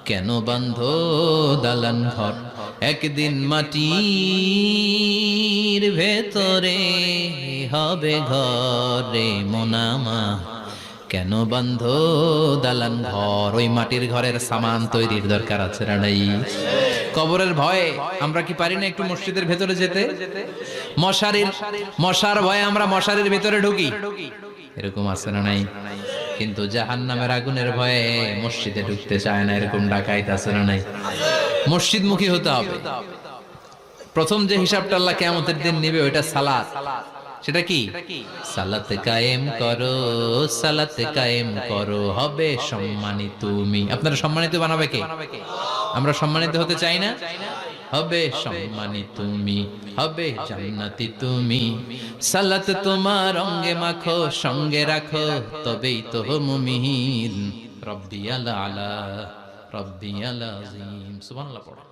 কেন বন্ধ দালান ঘর, একদিন মাটির ভেতরে হবে ঘরে মোনামা, কেন বন্ধ দালান ঘর। ওই মাটির ঘরের সামান তৈরির দরকার আছে না নাই? কবরের ভয়ে আমরা কি পারি না একটু মসজিদের ভেতরে যেতে? মশার ভয়ে আমরা মশারির ভেতরে ঢুকি, এরকম আছে না নাই? কিন্তু জাহান্নামের আগুনের ভয়ে মসজিদে ঢুকতে চায় না, এরকম ডাকাইত আছে না নাই? মসজিদমুখী হতে হবে। প্রথম যে হিসাবটা আল্লাহ কিয়ামতের দিন নেবে ওইটা সালাত। সেটা কি? সালাত কায়েম করো, সালাত কায়েম করো, হবে সম্মানিত তুমি। আপনারা সম্মানিত বানাবে কে? আমরা সম্মানিত হতে চাই না? হবে সম্মানিত তুমি, হবে জান্নাতি তুমি, সালাত তোমার অঙ্গে মাখো, সঙ্গে রাখো, তবেই তো মুমিন। রব্বিয়াল আলা, রব্বিয়াল আযীম। সুবহানাল্লাহ পড়ো।